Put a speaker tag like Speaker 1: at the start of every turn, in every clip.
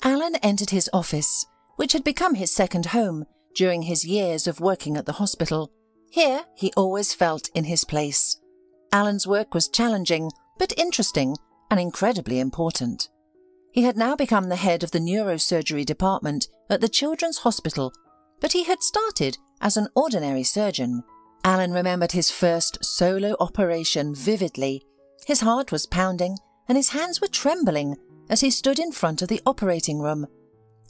Speaker 1: Alan entered his office, which had become his second home during his years of working at the hospital. Here he always felt in his place. Alan's work was challenging, but interesting and incredibly important. He had now become the head of the neurosurgery department at the Children's Hospital, but he had started as an ordinary surgeon. Alan remembered his first solo operation vividly. His heart was pounding and his hands were trembling as he stood in front of the operating room.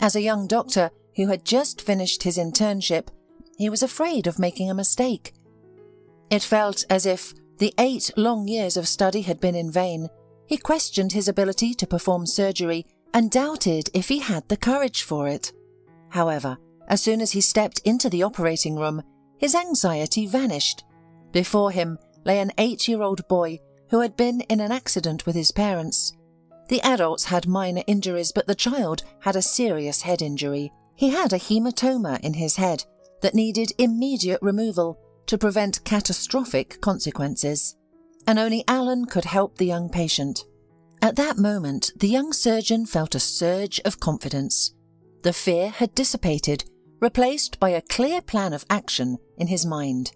Speaker 1: As a young doctor who had just finished his internship, he was afraid of making a mistake. It felt as if the 8 long years of study had been in vain. He questioned his ability to perform surgery and doubted if he had the courage for it. However, as soon as he stepped into the operating room, his anxiety vanished. Before him lay an 8-year-old boy who had been in an accident with his parents. The adults had minor injuries, but the child had a serious head injury. He had a hematoma in his head that needed immediate removal to prevent catastrophic consequences, and only Alan could help the young patient. At that moment, the young surgeon felt a surge of confidence. The fear had dissipated, replaced by a clear plan of action in his mind.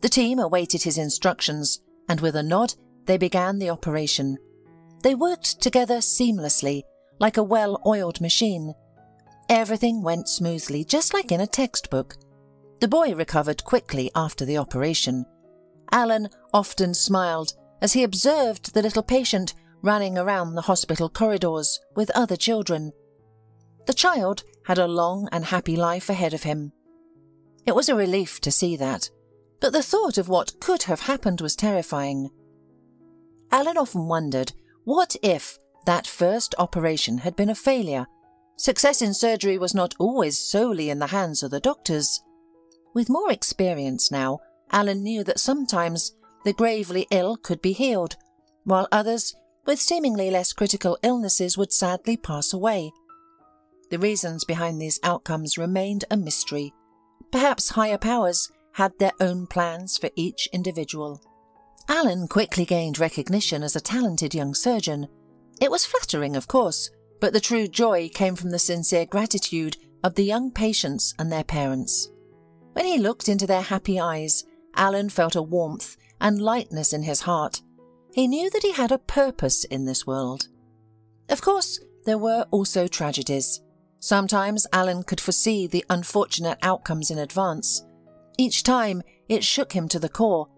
Speaker 1: The team awaited his instructions, and with a nod, they began the operation. They worked together seamlessly, like a well-oiled machine. Everything went smoothly, just like in a textbook. The boy recovered quickly after the operation. Alan often smiled as he observed the little patient running around the hospital corridors with other children. The child had a long and happy life ahead of him. It was a relief to see that, but the thought of what could have happened was terrifying. Alan often wondered, what if that first operation had been a failure? Success in surgery was not always solely in the hands of the doctors. With more experience now, Alan knew that sometimes the gravely ill could be healed, while others, with seemingly less critical illnesses, would sadly pass away. The reasons behind these outcomes remained a mystery. Perhaps higher powers had their own plans for each individual. Alan quickly gained recognition as a talented young surgeon. It was flattering, of course, but the true joy came from the sincere gratitude of the young patients and their parents. When he looked into their happy eyes, Alan felt a warmth and lightness in his heart. He knew that he had a purpose in this world. Of course, there were also tragedies. Sometimes Alan could foresee the unfortunate outcomes in advance. Each time, it shook him to the core.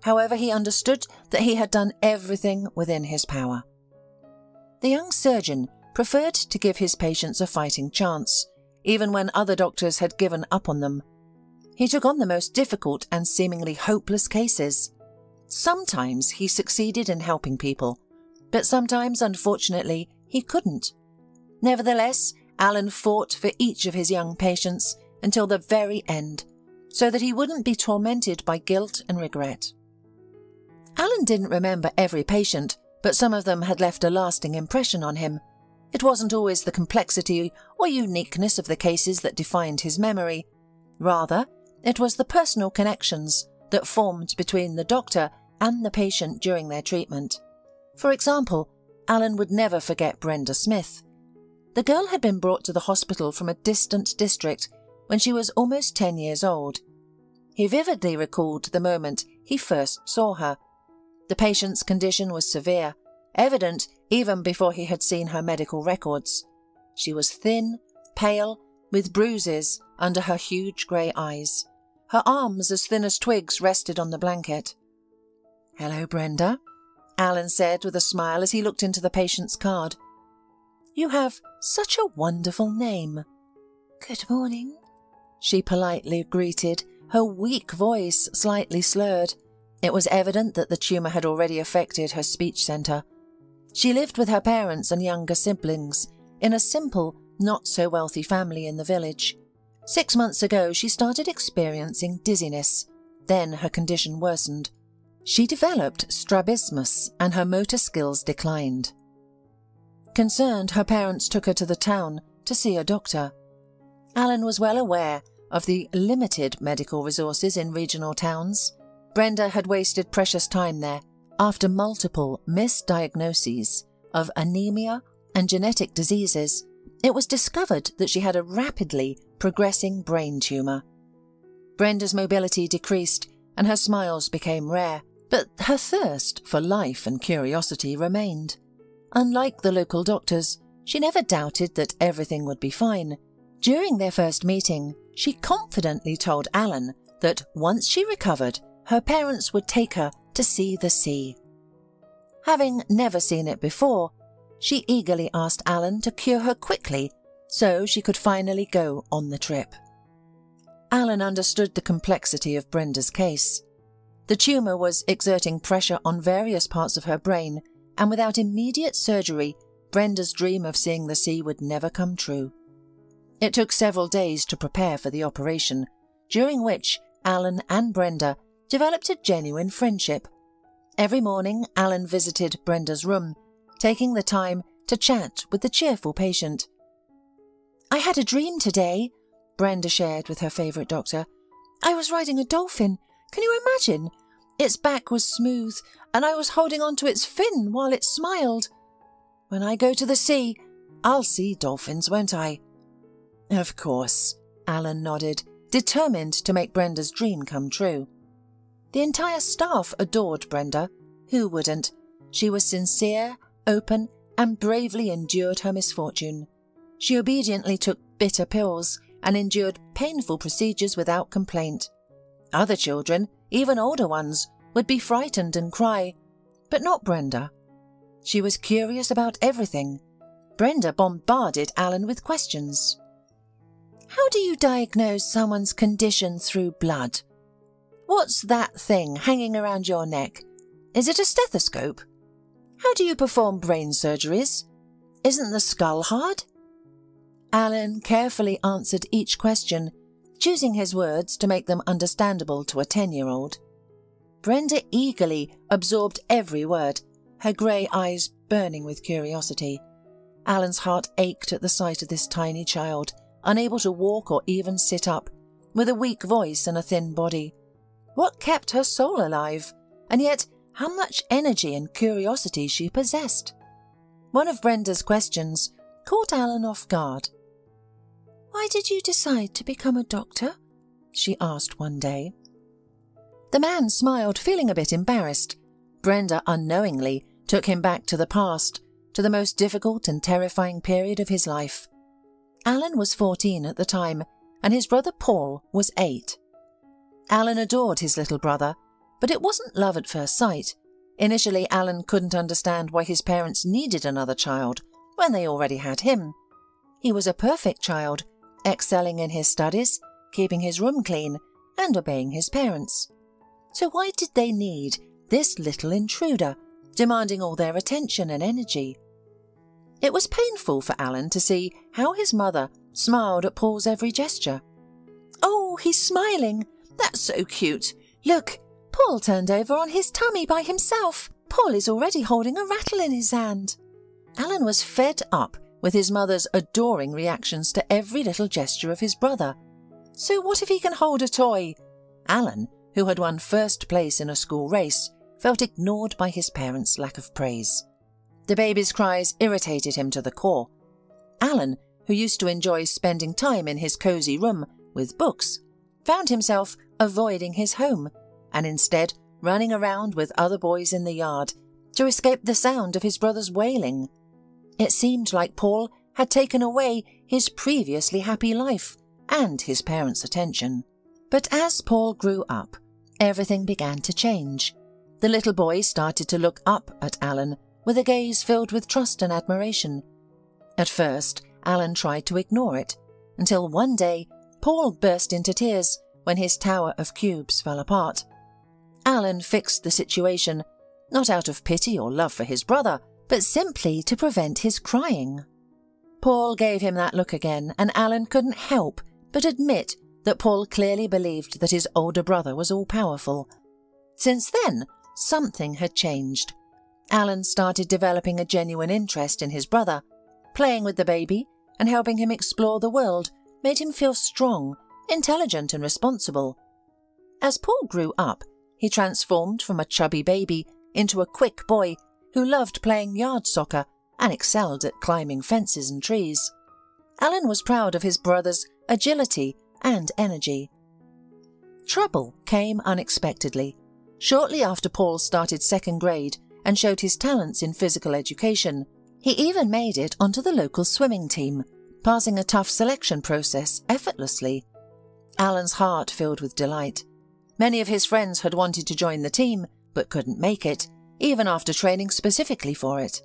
Speaker 1: However, he understood that he had done everything within his power. The young surgeon preferred to give his patients a fighting chance, even when other doctors had given up on them. He took on the most difficult and seemingly hopeless cases. Sometimes he succeeded in helping people, but sometimes, unfortunately, he couldn't. Nevertheless, Alan fought for each of his young patients until the very end, so that he wouldn't be tormented by guilt and regret. Alan didn't remember every patient, but some of them had left a lasting impression on him. It wasn't always the complexity or uniqueness of the cases that defined his memory. Rather, it was the personal connections that formed between the doctor and the patient during their treatment. For example, Alan would never forget Brenda Smith. The girl had been brought to the hospital from a distant district when she was almost 10 years old. He vividly recalled the moment he first saw her. The patient's condition was severe, evident even before he had seen her medical records. She was thin, pale, with bruises under her huge grey eyes. Her arms, as thin as twigs, rested on the blanket. "Hello, Brenda," Alan said with a smile as he looked into the patient's card. "You have such a wonderful name." "Good morning," she politely greeted, her weak voice slightly slurred. It was evident that the tumour had already affected her speech centre. She lived with her parents and younger siblings in a simple, not-so-wealthy family in the village. 6 months ago, she started experiencing dizziness. Then her condition worsened. She developed strabismus and her motor skills declined. Concerned, her parents took her to the town to see a doctor. Alan was well aware of the limited medical resources in regional towns. Brenda had wasted precious time there after multiple misdiagnoses of anemia and genetic diseases. it was discovered that she had a rapidly progressing brain tumour. Brenda's mobility decreased and her smiles became rare, but her thirst for life and curiosity remained. Unlike the local doctors, she never doubted that everything would be fine. During their first meeting, she confidently told Alan that once she recovered, her parents would take her to see the sea. Having never seen it before, she eagerly asked Alan to cure her quickly so she could finally go on the trip. Alan understood the complexity of Brenda's case. The tumour was exerting pressure on various parts of her brain, and without immediate surgery, Brenda's dream of seeing the sea would never come true. It took several days to prepare for the operation, during which Alan and Brenda developed a genuine friendship. Every morning, Alan visited Brenda's room, taking the time to chat with the cheerful patient. "I had a dream today," Brenda shared with her favourite doctor. "I was riding a dolphin. Can you imagine? Its back was smooth, and I was holding on to its fin while it smiled. When I go to the sea, I'll see dolphins, won't I?" "Of course," Alan nodded, determined to make Brenda's dream come true. The entire staff adored Brenda. Who wouldn't? She was sincere, open, and bravely endured her misfortune. She obediently took bitter pills and endured painful procedures without complaint. Other children, even older ones, would be frightened and cry, but not Brenda. She was curious about everything. Brenda bombarded Alan with questions. "How do you diagnose someone's condition through blood? What's that thing hanging around your neck? Is it a stethoscope? How do you perform brain surgeries? Isn't the skull hard?" Alan carefully answered each question, choosing his words to make them understandable to a 10-year-old. Brenda eagerly absorbed every word, her grey eyes burning with curiosity. Alan's heart ached at the sight of this tiny child, unable to walk or even sit up, with a weak voice and a thin body. What kept her soul alive? And yet, how much energy and curiosity she possessed. One of Brenda's questions caught Alan off guard. "Why did you decide to become a doctor?" she asked one day. The man smiled, feeling a bit embarrassed. Brenda unknowingly took him back to the past, to the most difficult and terrifying period of his life. Alan was 14 at the time, and his brother Paul was 8. Alan adored his little brother, but it wasn't love at first sight. Initially, Alan couldn't understand why his parents needed another child when they already had him. He was a perfect child, excelling in his studies, keeping his room clean, and obeying his parents. So why did they need this little intruder, demanding all their attention and energy? It was painful for Alan to see how his mother smiled at Paul's every gesture. "Oh, he's smiling. That's so cute. Look, Paul turned over on his tummy by himself. Paul is already holding a rattle in his hand." Alan was fed up with his mother's adoring reactions to every little gesture of his brother. So what if he can hold a toy? Alan, who had won first place in a school race, felt ignored by his parents' lack of praise. The baby's cries irritated him to the core. Alan, who used to enjoy spending time in his cosy room with books, found himself avoiding his home and instead running around with other boys in the yard to escape the sound of his brother's wailing. It seemed like Paul had taken away his previously happy life and his parents' attention. But as Paul grew up, everything began to change. The little boy started to look up at Alan with a gaze filled with trust and admiration. At first, Alan tried to ignore it, until one day Paul burst into tears when his tower of cubes fell apart. Alan fixed the situation, not out of pity or love for his brother, but simply to prevent his crying. Paul gave him that look again, and Alan couldn't help but admit that Paul clearly believed that his older brother was all-powerful. Since then, something had changed. Alan started developing a genuine interest in his brother. Playing with the baby and helping him explore the world made him feel strong, intelligent and responsible. As Paul grew up, he transformed from a chubby baby into a quick boy who loved playing yard soccer and excelled at climbing fences and trees. Alan was proud of his brother's agility and energy. Trouble came unexpectedly. Shortly after Paul started second grade and showed his talents in physical education, he even made it onto the local swimming team, passing a tough selection process effortlessly. Alan's heart filled with delight. Many of his friends had wanted to join the team, but couldn't make it, even after training specifically for it.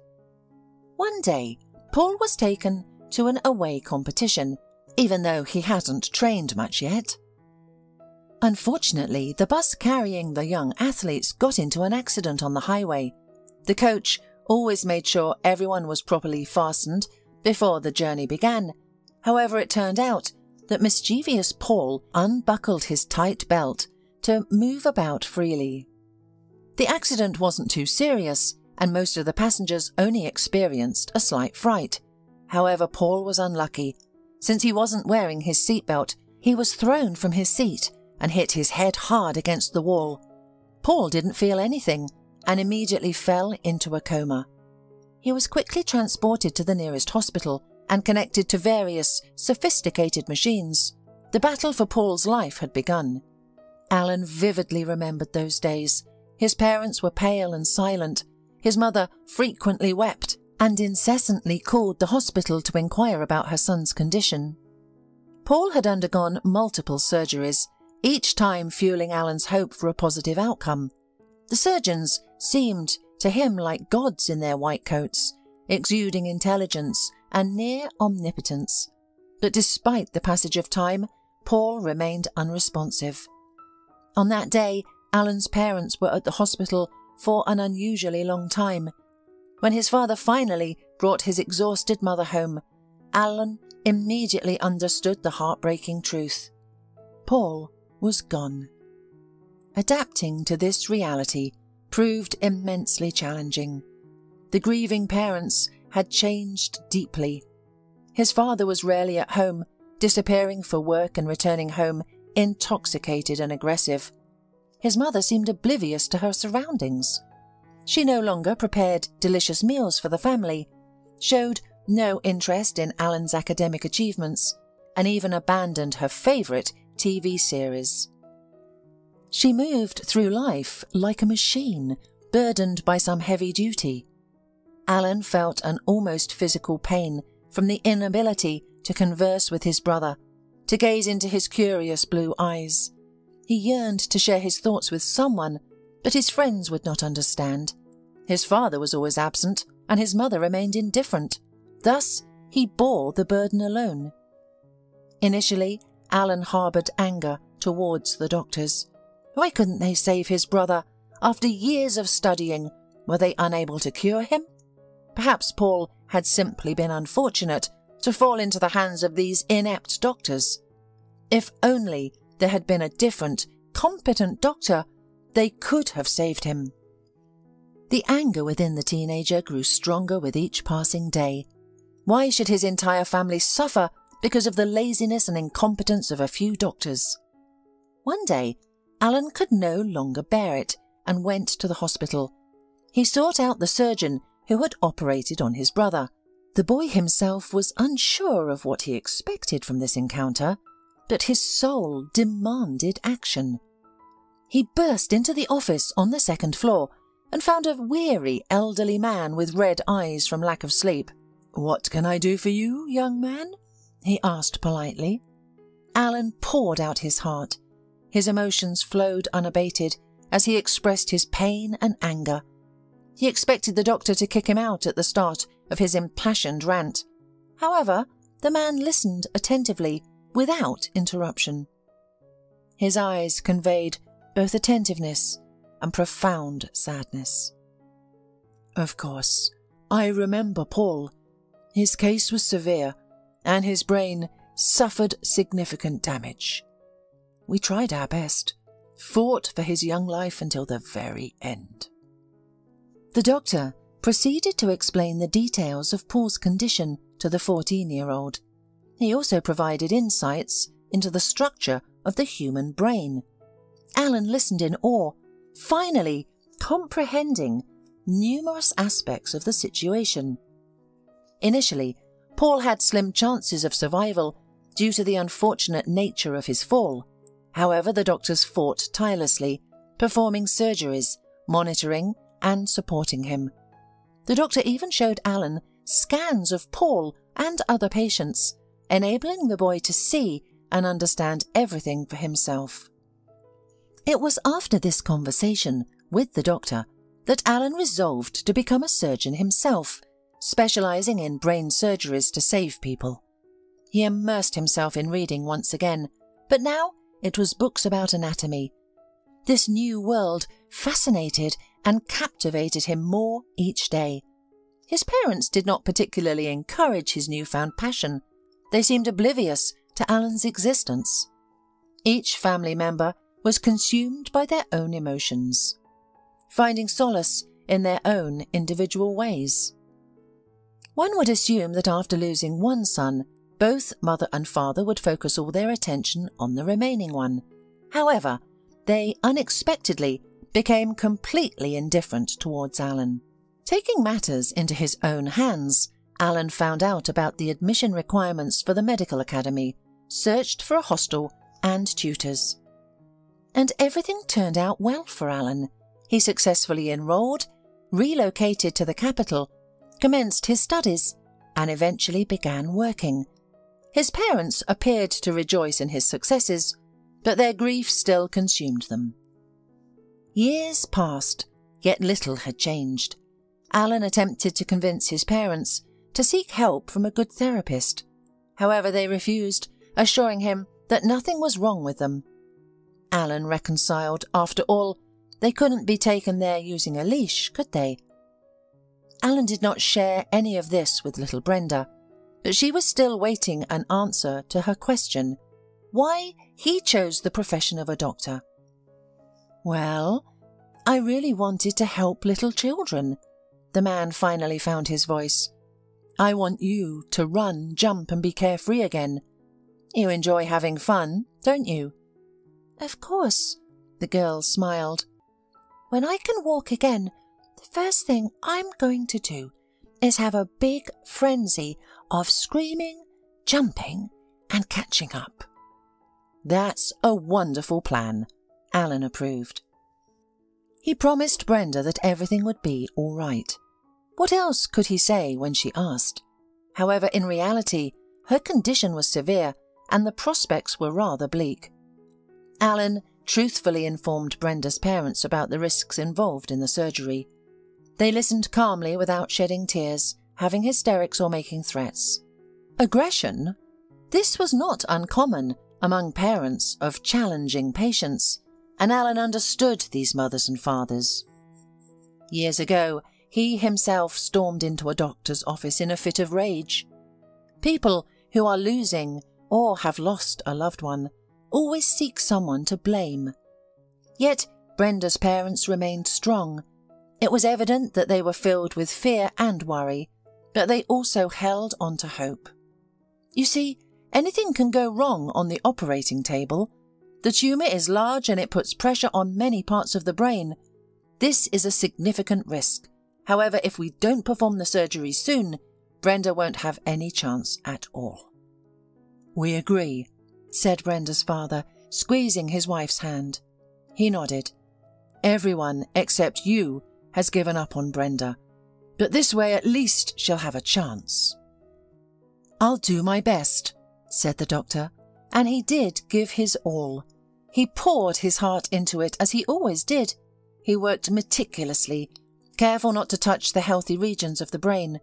Speaker 1: One day, Paul was taken to an away competition, even though he hadn't trained much yet. Unfortunately, the bus carrying the young athletes got into an accident on the highway. The coach always made sure everyone was properly fastened before the journey began. However, it turned out that mischievous Paul unbuckled his tight belt to move about freely. The accident wasn't too serious, and most of the passengers only experienced a slight fright. However, Paul was unlucky. Since he wasn't wearing his seatbelt, he was thrown from his seat and hit his head hard against the wall. Paul didn't feel anything and immediately fell into a coma. He was quickly transported to the nearest hospital and connected to various sophisticated machines. The battle for Paul's life had begun. Alan vividly remembered those days. His parents were pale and silent. His mother frequently wept and incessantly called the hospital to inquire about her son's condition. Paul had undergone multiple surgeries, each time fueling Alan's hope for a positive outcome. The surgeons seemed to him like gods in their white coats, exuding intelligence and near omnipotence. But despite the passage of time, Paul remained unresponsive. On that day, Alan's parents were at the hospital for an unusually long time. When his father finally brought his exhausted mother home, Alan immediately understood the heartbreaking truth. Paul was gone. Adapting to this reality proved immensely challenging. The grieving parents had changed deeply. His father was rarely at home, disappearing for work and returning home intoxicated and aggressive. His mother seemed oblivious to her surroundings. She no longer prepared delicious meals for the family, showed no interest in Alan's academic achievements, and even abandoned her favourite TV series. She moved through life like a machine, burdened by some heavy duty. Alan felt an almost physical pain from the inability to converse with his brother, to gaze into his curious blue eyes. He yearned to share his thoughts with someone, but his friends would not understand. His father was always absent, and his mother remained indifferent. Thus, he bore the burden alone. Initially, Alan harboured anger towards the doctors. Why couldn't they save his brother? After years of studying, were they unable to cure him? Perhaps Paul had simply been unfortunate to fall into the hands of these inept doctors. If only there had been a different, competent doctor, they could have saved him. The anger within the teenager grew stronger with each passing day. Why should his entire family suffer because of the laziness and incompetence of a few doctors? One day, Alan could no longer bear it and went to the hospital. He sought out the surgeon who had operated on his brother. The boy himself was unsure of what he expected from this encounter, but his soul demanded action. He burst into the office on the second floor and found a weary elderly man with red eyes from lack of sleep. "What can I do for you, young man?" he asked politely. Alan poured out his heart. His emotions flowed unabated as he expressed his pain and anger. He expected the doctor to kick him out at the start of his impassioned rant. However, the man listened attentively, without interruption. His eyes conveyed both attentiveness and profound sadness. "Of course, I remember Paul. His case was severe, and his brain suffered significant damage. We tried our best, fought for his young life until the very end." The doctor proceeded to explain the details of Paul's condition to the 14-year-old. He also provided insights into the structure of the human brain. Alan listened in awe, finally comprehending numerous aspects of the situation. Initially, Paul had slim chances of survival due to the unfortunate nature of his fall. However, the doctors fought tirelessly, performing surgeries, monitoring and supporting him. The doctor even showed Alan scans of Paul and other patients, enabling the boy to see and understand everything for himself. It was after this conversation with the doctor that Alan resolved to become a surgeon himself, specializing in brain surgeries to save people. He immersed himself in reading once again, but now it was books about anatomy. This new world fascinated and captivated him more each day. His parents did not particularly encourage his newfound passion. They seemed oblivious to Alan's existence. Each family member was consumed by their own emotions, finding solace in their own individual ways. One would assume that after losing one son, both mother and father would focus all their attention on the remaining one. However, they unexpectedly became completely indifferent towards Alan. Taking matters into his own hands, Alan found out about the admission requirements for the medical academy, searched for a hostel and tutors. And everything turned out well for Alan. He successfully enrolled, relocated to the capital, commenced his studies, and eventually began working. His parents appeared to rejoice in his successes, but their grief still consumed them. Years passed, yet little had changed. Alan attempted to convince his parents to seek help from a good therapist. However, they refused, assuring him that nothing was wrong with them. Alan reconciled. After all, they couldn't be taken there using a leash, could they? Alan did not share any of this with little Brenda, but she was still waiting an answer to her question, why he chose the profession of a doctor. Well, I really wanted to help little children. The man finally found his voice. I want you to run, jump and be carefree again. You enjoy having fun, don't you? Of course, the girl smiled. When I can walk again, the first thing I'm going to do is have a big frenzy of screaming, jumping and catching up. That's a wonderful plan, Alan approved. He promised Brenda that everything would be all right. What else could he say when she asked? However, in reality, her condition was severe and the prospects were rather bleak. Alan truthfully informed Brenda's parents about the risks involved in the surgery. They listened calmly without shedding tears, having hysterics or making threats. Aggression? This was not uncommon among parents of challenging patients, and Alan understood these mothers and fathers. Years ago, he himself stormed into a doctor's office in a fit of rage. People who are losing or have lost a loved one always seek someone to blame. Yet Brenda's parents remained strong. It was evident that they were filled with fear and worry, but they also held on to hope. You see, anything can go wrong on the operating table. The tumour is large and it puts pressure on many parts of the brain. This is a significant risk. However, if we don't perform the surgery soon, Brenda won't have any chance at all. We agree, said Brenda's father, squeezing his wife's hand. He nodded. Everyone except you has given up on Brenda, but this way at least she'll have a chance. I'll do my best, said the doctor, and he did give his all. He poured his heart into it as he always did. He worked meticulously, careful not to touch the healthy regions of the brain.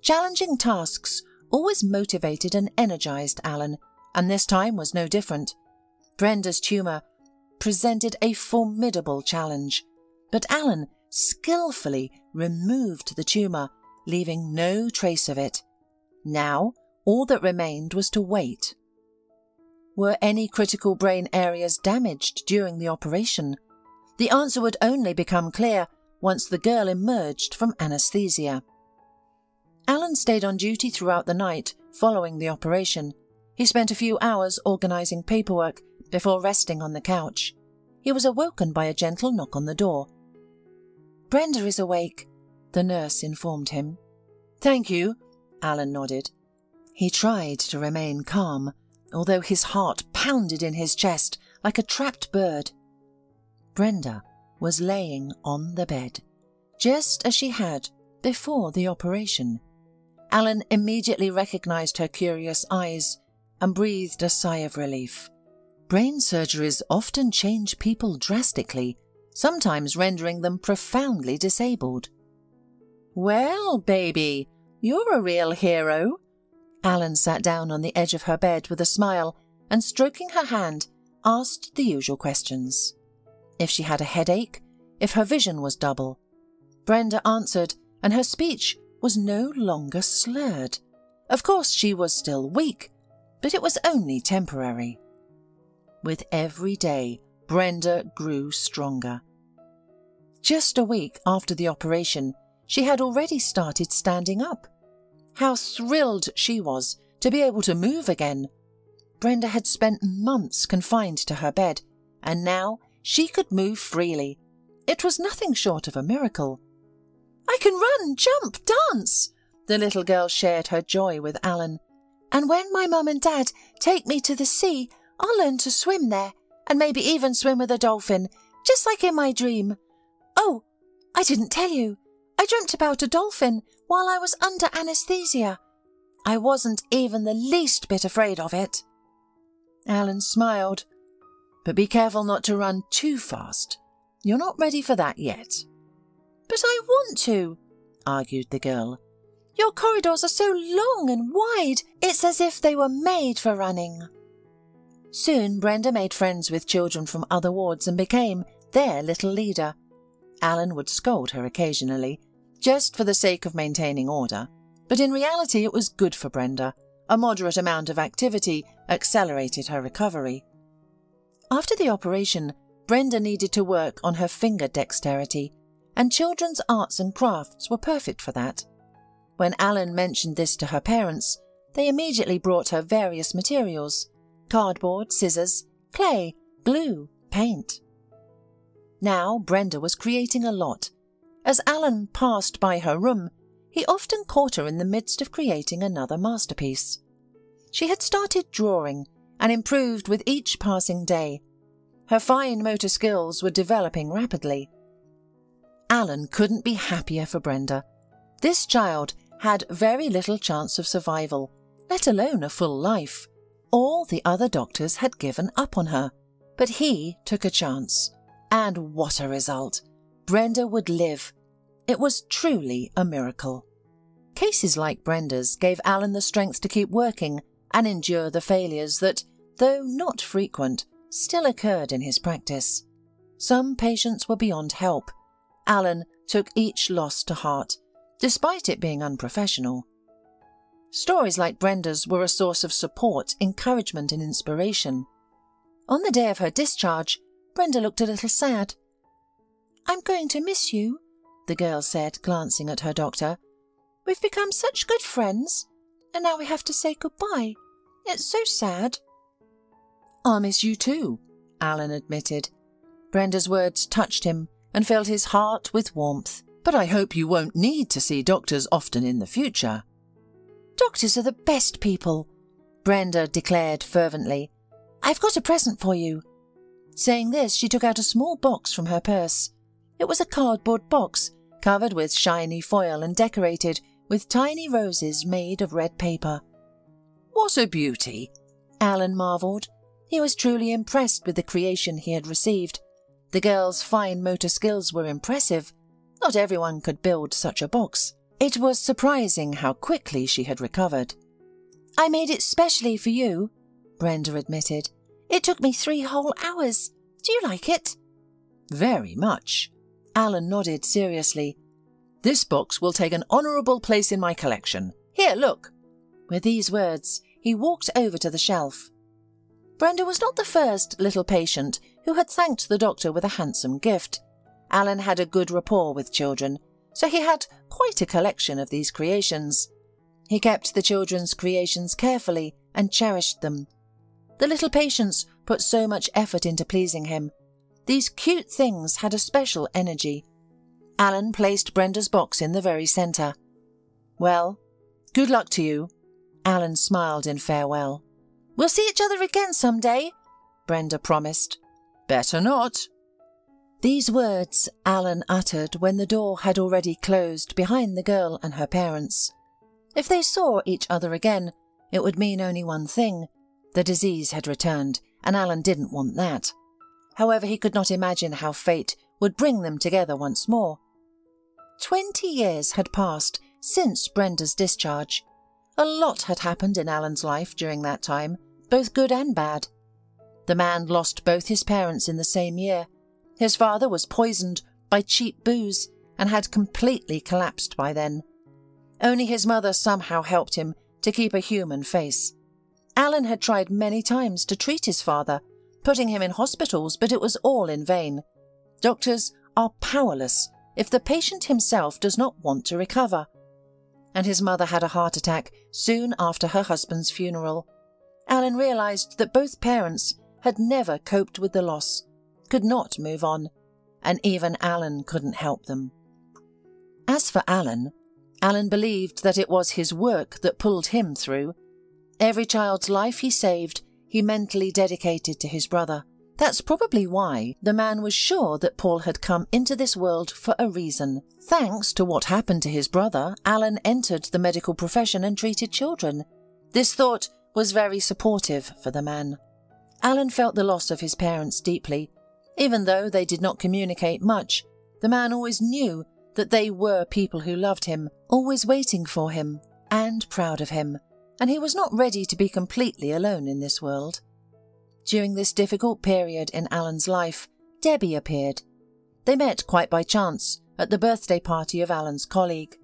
Speaker 1: Challenging tasks always motivated and energized Alan, and this time was no different. Brenda's tumour presented a formidable challenge, but Alan skillfully removed the tumour, leaving no trace of it. Now, all that remained was to wait. Were any critical brain areas damaged during the operation? The answer would only become clear once the girl emerged from anaesthesia. Alan stayed on duty throughout the night following the operation. He spent a few hours organising paperwork before resting on the couch. He was awoken by a gentle knock on the door. Brenda is awake, the nurse informed him. Thank you, Alan nodded. He tried to remain calm, although his heart pounded in his chest like a trapped bird. Brenda was laying on the bed, just as she had before the operation. Alan immediately recognized her curious eyes and breathed a sigh of relief. Brain surgeries often change people drastically, sometimes rendering them profoundly disabled. "Well, baby, you're a real hero." Alan sat down on the edge of her bed with a smile and, stroking her hand, asked the usual questions. If she had a headache, if her vision was double. Brenda answered, and her speech was no longer slurred. Of course, she was still weak, but it was only temporary. With every day, Brenda grew stronger. Just a week after the operation, she had already started standing up. How thrilled she was to be able to move again. Brenda had spent months confined to her bed, and now she could move freely. It was nothing short of a miracle. "I can run, jump, dance!" The little girl shared her joy with Alan. "And when my mum and dad take me to the sea, I'll learn to swim there, and maybe even swim with a dolphin, just like in my dream. Oh, I didn't tell you. I dreamt about a dolphin while I was under anaesthesia. I wasn't even the least bit afraid of it." Alan smiled. "But be careful not to run too fast. You're not ready for that yet." "But I want to," argued the girl. "Your corridors are so long and wide, it's as if they were made for running." Soon Brenda made friends with children from other wards and became their little leader. Alan would scold her occasionally, just for the sake of maintaining order, but in reality it was good for Brenda. A moderate amount of activity accelerated her recovery. After the operation, Brenda needed to work on her finger dexterity, and children's arts and crafts were perfect for that. When Alan mentioned this to her parents, they immediately brought her various materials: cardboard, scissors, clay, glue, paint. Now Brenda was creating a lot. As Alan passed by her room, he often caught her in the midst of creating another masterpiece. She had started drawing and improved with each passing day. Her fine motor skills were developing rapidly. Alan couldn't be happier for Brenda. This child had very little chance of survival, let alone a full life. All the other doctors had given up on her, but he took a chance. And what a result! Brenda would live. It was truly a miracle. Cases like Brenda's gave Alan the strength to keep working and endure the failures that, though not frequent, still occurred in his practice. Some patients were beyond help. Alan took each loss to heart, despite it being unprofessional. Stories like Brenda's were a source of support, encouragement and inspiration. On the day of her discharge, Brenda looked a little sad. "I'm going to miss you," the girl said, glancing at her doctor. "We've become such good friends, and now we have to say goodbye. It's so sad." "I'll miss you too," Alan admitted. Brenda's words touched him and filled his heart with warmth. "But I hope you won't need to see doctors often in the future." "Doctors are the best people," Brenda declared fervently. "I've got a present for you." Saying this, she took out a small box from her purse. It was a cardboard box, covered with shiny foil and decorated with tiny roses made of red paper. "What a beauty!" Alan marvelled. He was truly impressed with the creation he had received. The girl's fine motor skills were impressive. Not everyone could build such a box. It was surprising how quickly she had recovered. "I made it specially for you," Brenda admitted. "It took me 3 whole hours. Do you like it?" "Very much." Alan nodded seriously. "This box will take an honourable place in my collection. Here, look." With these words, he walked over to the shelf. Brenda was not the first little patient who had thanked the doctor with a handsome gift. Alan had a good rapport with children, so he had quite a collection of these creations. He kept the children's creations carefully and cherished them. The little patients put so much effort into pleasing him. These cute things had a special energy. Alan placed Brenda's box in the very centre. "Well, good luck to you," Alan smiled in farewell. "We'll see each other again some day," Brenda promised. "Better not." These words Alan uttered when the door had already closed behind the girl and her parents. If they saw each other again, it would mean only one thing. The disease had returned, and Alan didn't want that. However, he could not imagine how fate would bring them together once more. 20 years had passed since Brenda's discharge. A lot had happened in Alan's life during that time, both good and bad. The man lost both his parents in the same year. His father was poisoned by cheap booze and had completely collapsed by then. Only his mother somehow helped him to keep a human face. Alan had tried many times to treat his father, putting him in hospitals, but it was all in vain. Doctors are powerless if the patient himself does not want to recover. And his mother had a heart attack soon after her husband's funeral. Alan realized that both parents had never coped with the loss, could not move on, and even Alan couldn't help them. As for Alan believed that it was his work that pulled him through. Every child's life he saved, he mentally dedicated to his brother. That's probably why the man was sure that Paul had come into this world for a reason. Thanks to what happened to his brother, Alan entered the medical profession and treated children. This thought was very supportive for the man. Alan felt the loss of his parents deeply. Even though they did not communicate much, the man always knew that they were people who loved him, always waiting for him and proud of him, and he was not ready to be completely alone in this world. During this difficult period in Alan's life, Debbie appeared. They met quite by chance at the birthday party of Alan's colleague.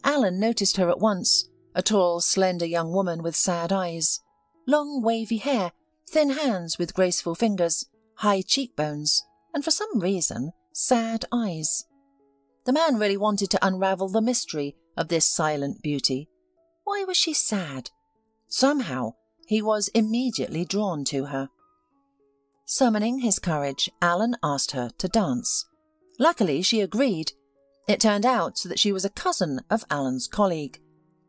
Speaker 1: Alan noticed her at once, a tall, slender young woman with sad eyes, long wavy hair, thin hands with graceful fingers, high cheekbones, and for some reason, sad eyes. The man really wanted to unravel the mystery of this silent beauty. Why was she sad? Somehow, he was immediately drawn to her. Summoning his courage, Alan asked her to dance. Luckily, she agreed. It turned out that she was a cousin of Alan's colleague.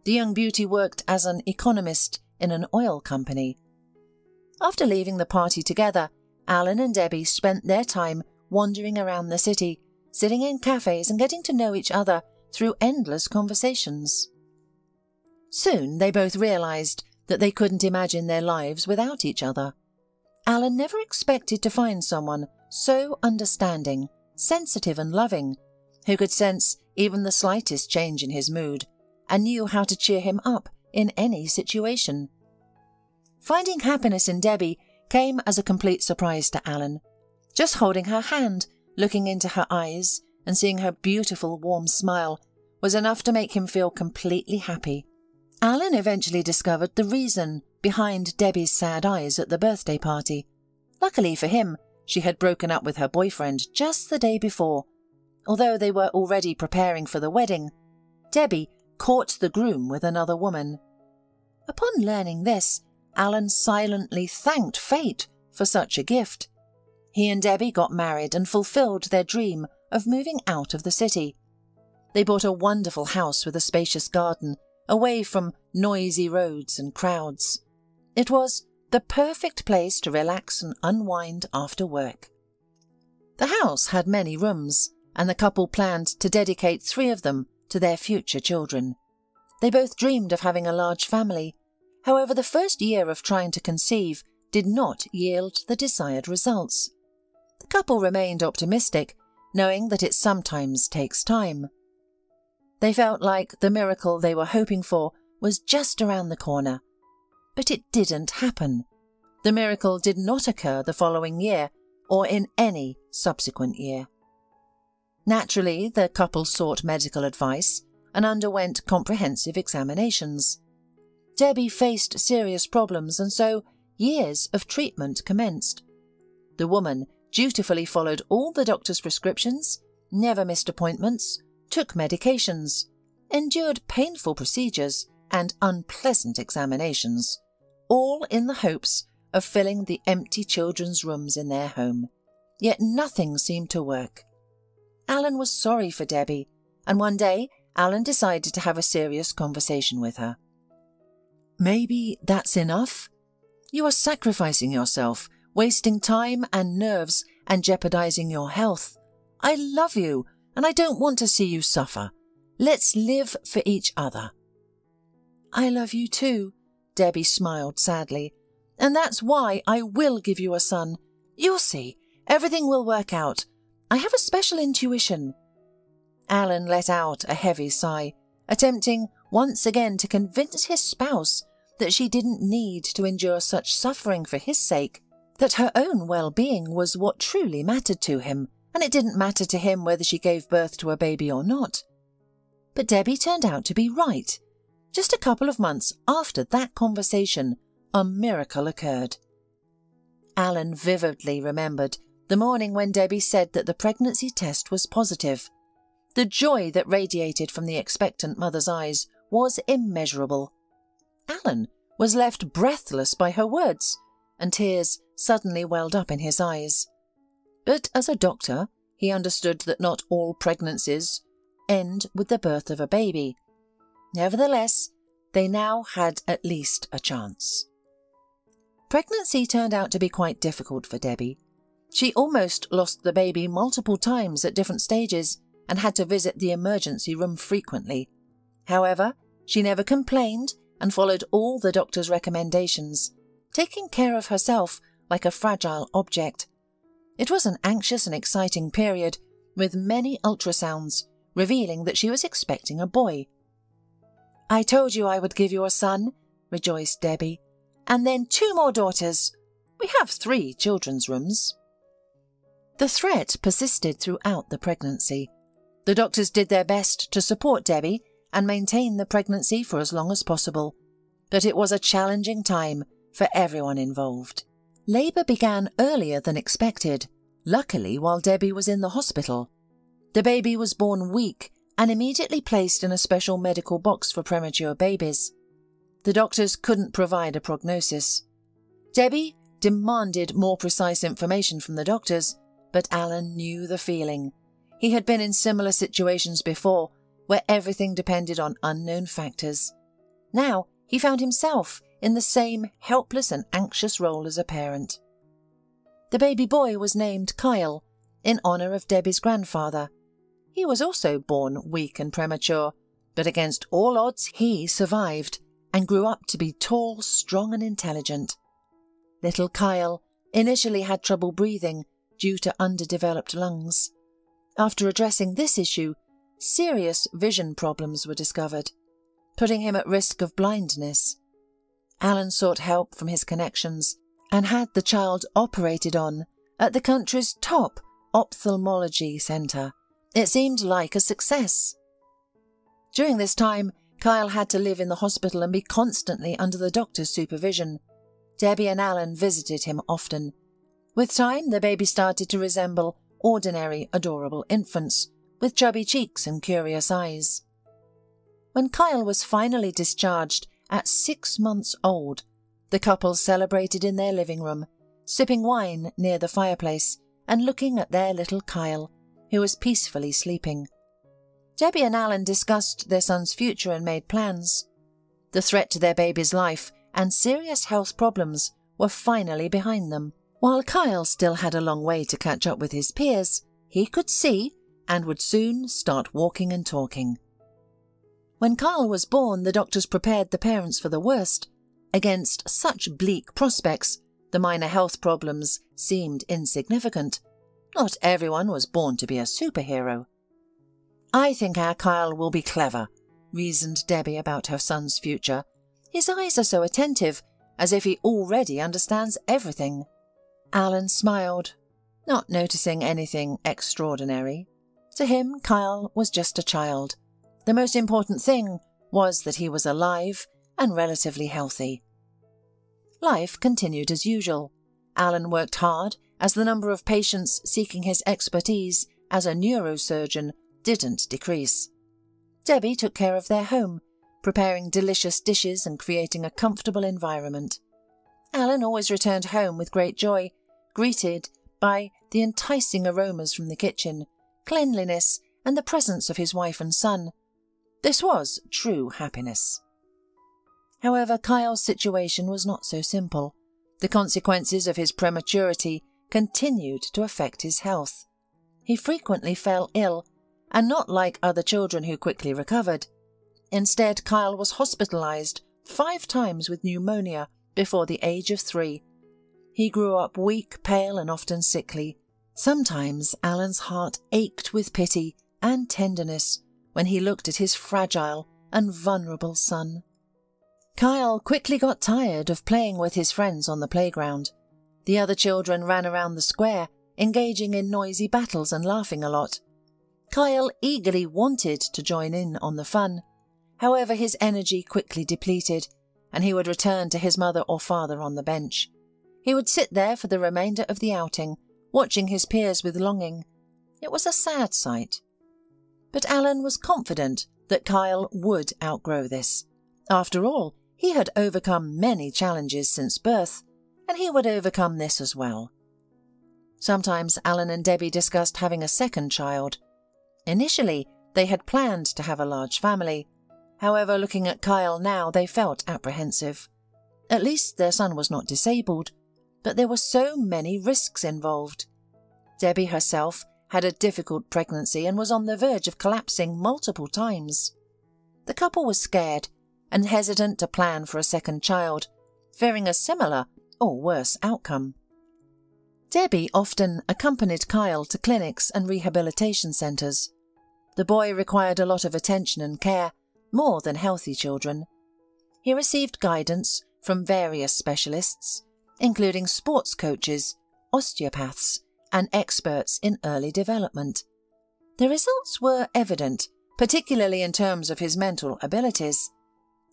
Speaker 1: The young beauty worked as an economist in an oil company. After leaving the party together, Alan and Debbie spent their time wandering around the city, sitting in cafes and getting to know each other through endless conversations. Soon they both realized that they couldn't imagine their lives without each other. Alan never expected to find someone so understanding, sensitive and loving, who could sense even the slightest change in his mood and knew how to cheer him up in any situation. Finding happiness in Debbie came as a complete surprise to Alan. Just holding her hand, looking into her eyes, and seeing her beautiful, warm smile was enough to make him feel completely happy. Alan eventually discovered the reason behind Debbie's sad eyes at the birthday party. Luckily for him, she had broken up with her boyfriend just the day before. Although they were already preparing for the wedding, Debbie caught the groom with another woman. Upon learning this, Alan silently thanked fate for such a gift. He and Debbie got married and fulfilled their dream of moving out of the city. They bought a wonderful house with a spacious garden, away from noisy roads and crowds. It was the perfect place to relax and unwind after work. The house had many rooms, and the couple planned to dedicate 3 of them to their future children. They both dreamed of having a large family. However, the first year of trying to conceive did not yield the desired results. The couple remained optimistic, knowing that it sometimes takes time. They felt like the miracle they were hoping for was just around the corner. But it didn't happen. The miracle did not occur the following year or in any subsequent year. Naturally, the couple sought medical advice and underwent comprehensive examinations. Debbie faced serious problems, and so years of treatment commenced. The woman dutifully followed all the doctor's prescriptions, never missed appointments, took medications, endured painful procedures and unpleasant examinations, all in the hopes of filling the empty children's rooms in their home. Yet nothing seemed to work. Alan was sorry for Debbie, and one day Alan decided to have a serious conversation with her. Maybe that's enough? You are sacrificing yourself, wasting time and nerves, and jeopardizing your health. I love you, and I don't want to see you suffer. Let's live for each other." "I love you too," Debbie smiled sadly. "And that's why I will give you a son. You'll see, everything will work out. I have a special intuition." Alan let out a heavy sigh, attempting once again to convince his spouse that she didn't need to endure such suffering for his sake, that her own well-being was what truly mattered to him, and it didn't matter to him whether she gave birth to a baby or not. But Debbie turned out to be right. Just a couple of months after that conversation, a miracle occurred. Alan vividly remembered the morning when Debbie said that the pregnancy test was positive. The joy that radiated from the expectant mother's eyes was immeasurable. Alan was left breathless by her words, and tears suddenly welled up in his eyes. But as a doctor, he understood that not all pregnancies end with the birth of a baby. Nevertheless, they now had at least a chance. Pregnancy turned out to be quite difficult for Debbie. She almost lost the baby multiple times at different stages and had to visit the emergency room frequently. However, she never complained and followed all the doctor's recommendations, taking care of herself like a fragile object. It was an anxious and exciting period, with many ultrasounds revealing that she was expecting a boy. "I told you I would give you a son," rejoiced Debbie, "and then 2 more daughters. We have 3 children's rooms." The threat persisted throughout the pregnancy. The doctors did their best to support Debbie and maintain the pregnancy for as long as possible, but it was a challenging time for everyone involved. Labour began earlier than expected, luckily while Debbie was in the hospital. The baby was born weak and immediately placed in a special medical box for premature babies. The doctors couldn't provide a prognosis. Debbie demanded more precise information from the doctors, but Alan knew the feeling. He had been in similar situations before, where everything depended on unknown factors. Now he found himself in the same helpless and anxious role as a parent. The baby boy was named Kyle, in honour of Debbie's grandfather. He was also born weak and premature, but against all odds he survived and grew up to be tall, strong and intelligent. Little Kyle initially had trouble breathing due to underdeveloped lungs. After addressing this issue, serious vision problems were discovered, putting him at risk of blindness. Alan sought help from his connections and had the child operated on at the country's top ophthalmology centre. It seemed like a success. During this time, Kyle had to live in the hospital and be constantly under the doctor's supervision. Debbie and Alan visited him often. With time, the baby started to resemble ordinary, adorable infants, with chubby cheeks and curious eyes. When Kyle was finally discharged at 6 months old, the couple celebrated in their living room, sipping wine near the fireplace and looking at their little Kyle, who was peacefully sleeping. Debbie and Alan discussed their son's future and made plans. The threat to their baby's life and serious health problems were finally behind them. While Kyle still had a long way to catch up with his peers, he could see and would soon start walking and talking. When Kyle was born, the doctors prepared the parents for the worst. Against such bleak prospects, the minor health problems seemed insignificant. Not everyone was born to be a superhero. "I think our Kyle will be clever," reasoned Debbie about her son's future. "His eyes are so attentive, as if he already understands everything." Alan smiled, not noticing anything extraordinary. To him, Kyle was just a child. The most important thing was that he was alive and relatively healthy. Life continued as usual. Alan worked hard, as the number of patients seeking his expertise as a neurosurgeon didn't decrease. Debbie took care of their home, preparing delicious dishes and creating a comfortable environment. Alan always returned home with great joy, greeted by the enticing aromas from the kitchen, cleanliness, and the presence of his wife and son. This was true happiness. However, Kyle's situation was not so simple. The consequences of his prematurity continued to affect his health. He frequently fell ill, and not like other children who quickly recovered. Instead, Kyle was hospitalized 5 times with pneumonia before the age of 3. He grew up weak, pale, and often sickly. Sometimes Alan's heart ached with pity and tenderness when he looked at his fragile and vulnerable son. Kyle quickly got tired of playing with his friends on the playground. The other children ran around the square, engaging in noisy battles and laughing a lot. Kyle eagerly wanted to join in on the fun. However, his energy quickly depleted, and he would return to his mother or father on the bench. He would sit there for the remainder of the outing, watching his peers with longing. It was a sad sight. But Alan was confident that Kyle would outgrow this. After all, he had overcome many challenges since birth, and he would overcome this as well. Sometimes Alan and Debbie discussed having a second child. Initially, they had planned to have a large family. However, looking at Kyle now, they felt apprehensive. At least their son was not disabled, but there were so many risks involved. Debbie herself had a difficult pregnancy and was on the verge of collapsing multiple times. The couple was scared and hesitant to plan for a second child, fearing a similar or worse outcome. Debbie often accompanied Kyle to clinics and rehabilitation centres. The boy required a lot of attention and care, more than healthy children. He received guidance from various specialists, including sports coaches, osteopaths, and experts in early development. The results were evident, particularly in terms of his mental abilities.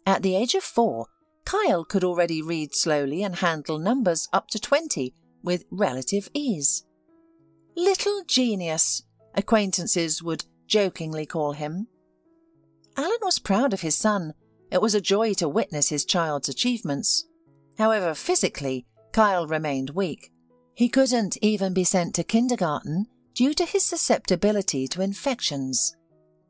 Speaker 1: At the age of 4, Kyle could already read slowly and handle numbers up to 20 with relative ease. "Little genius," acquaintances would jokingly call him. Alan was proud of his son. It was a joy to witness his child's achievements. However, physically, Kyle remained weak. He couldn't even be sent to kindergarten due to his susceptibility to infections.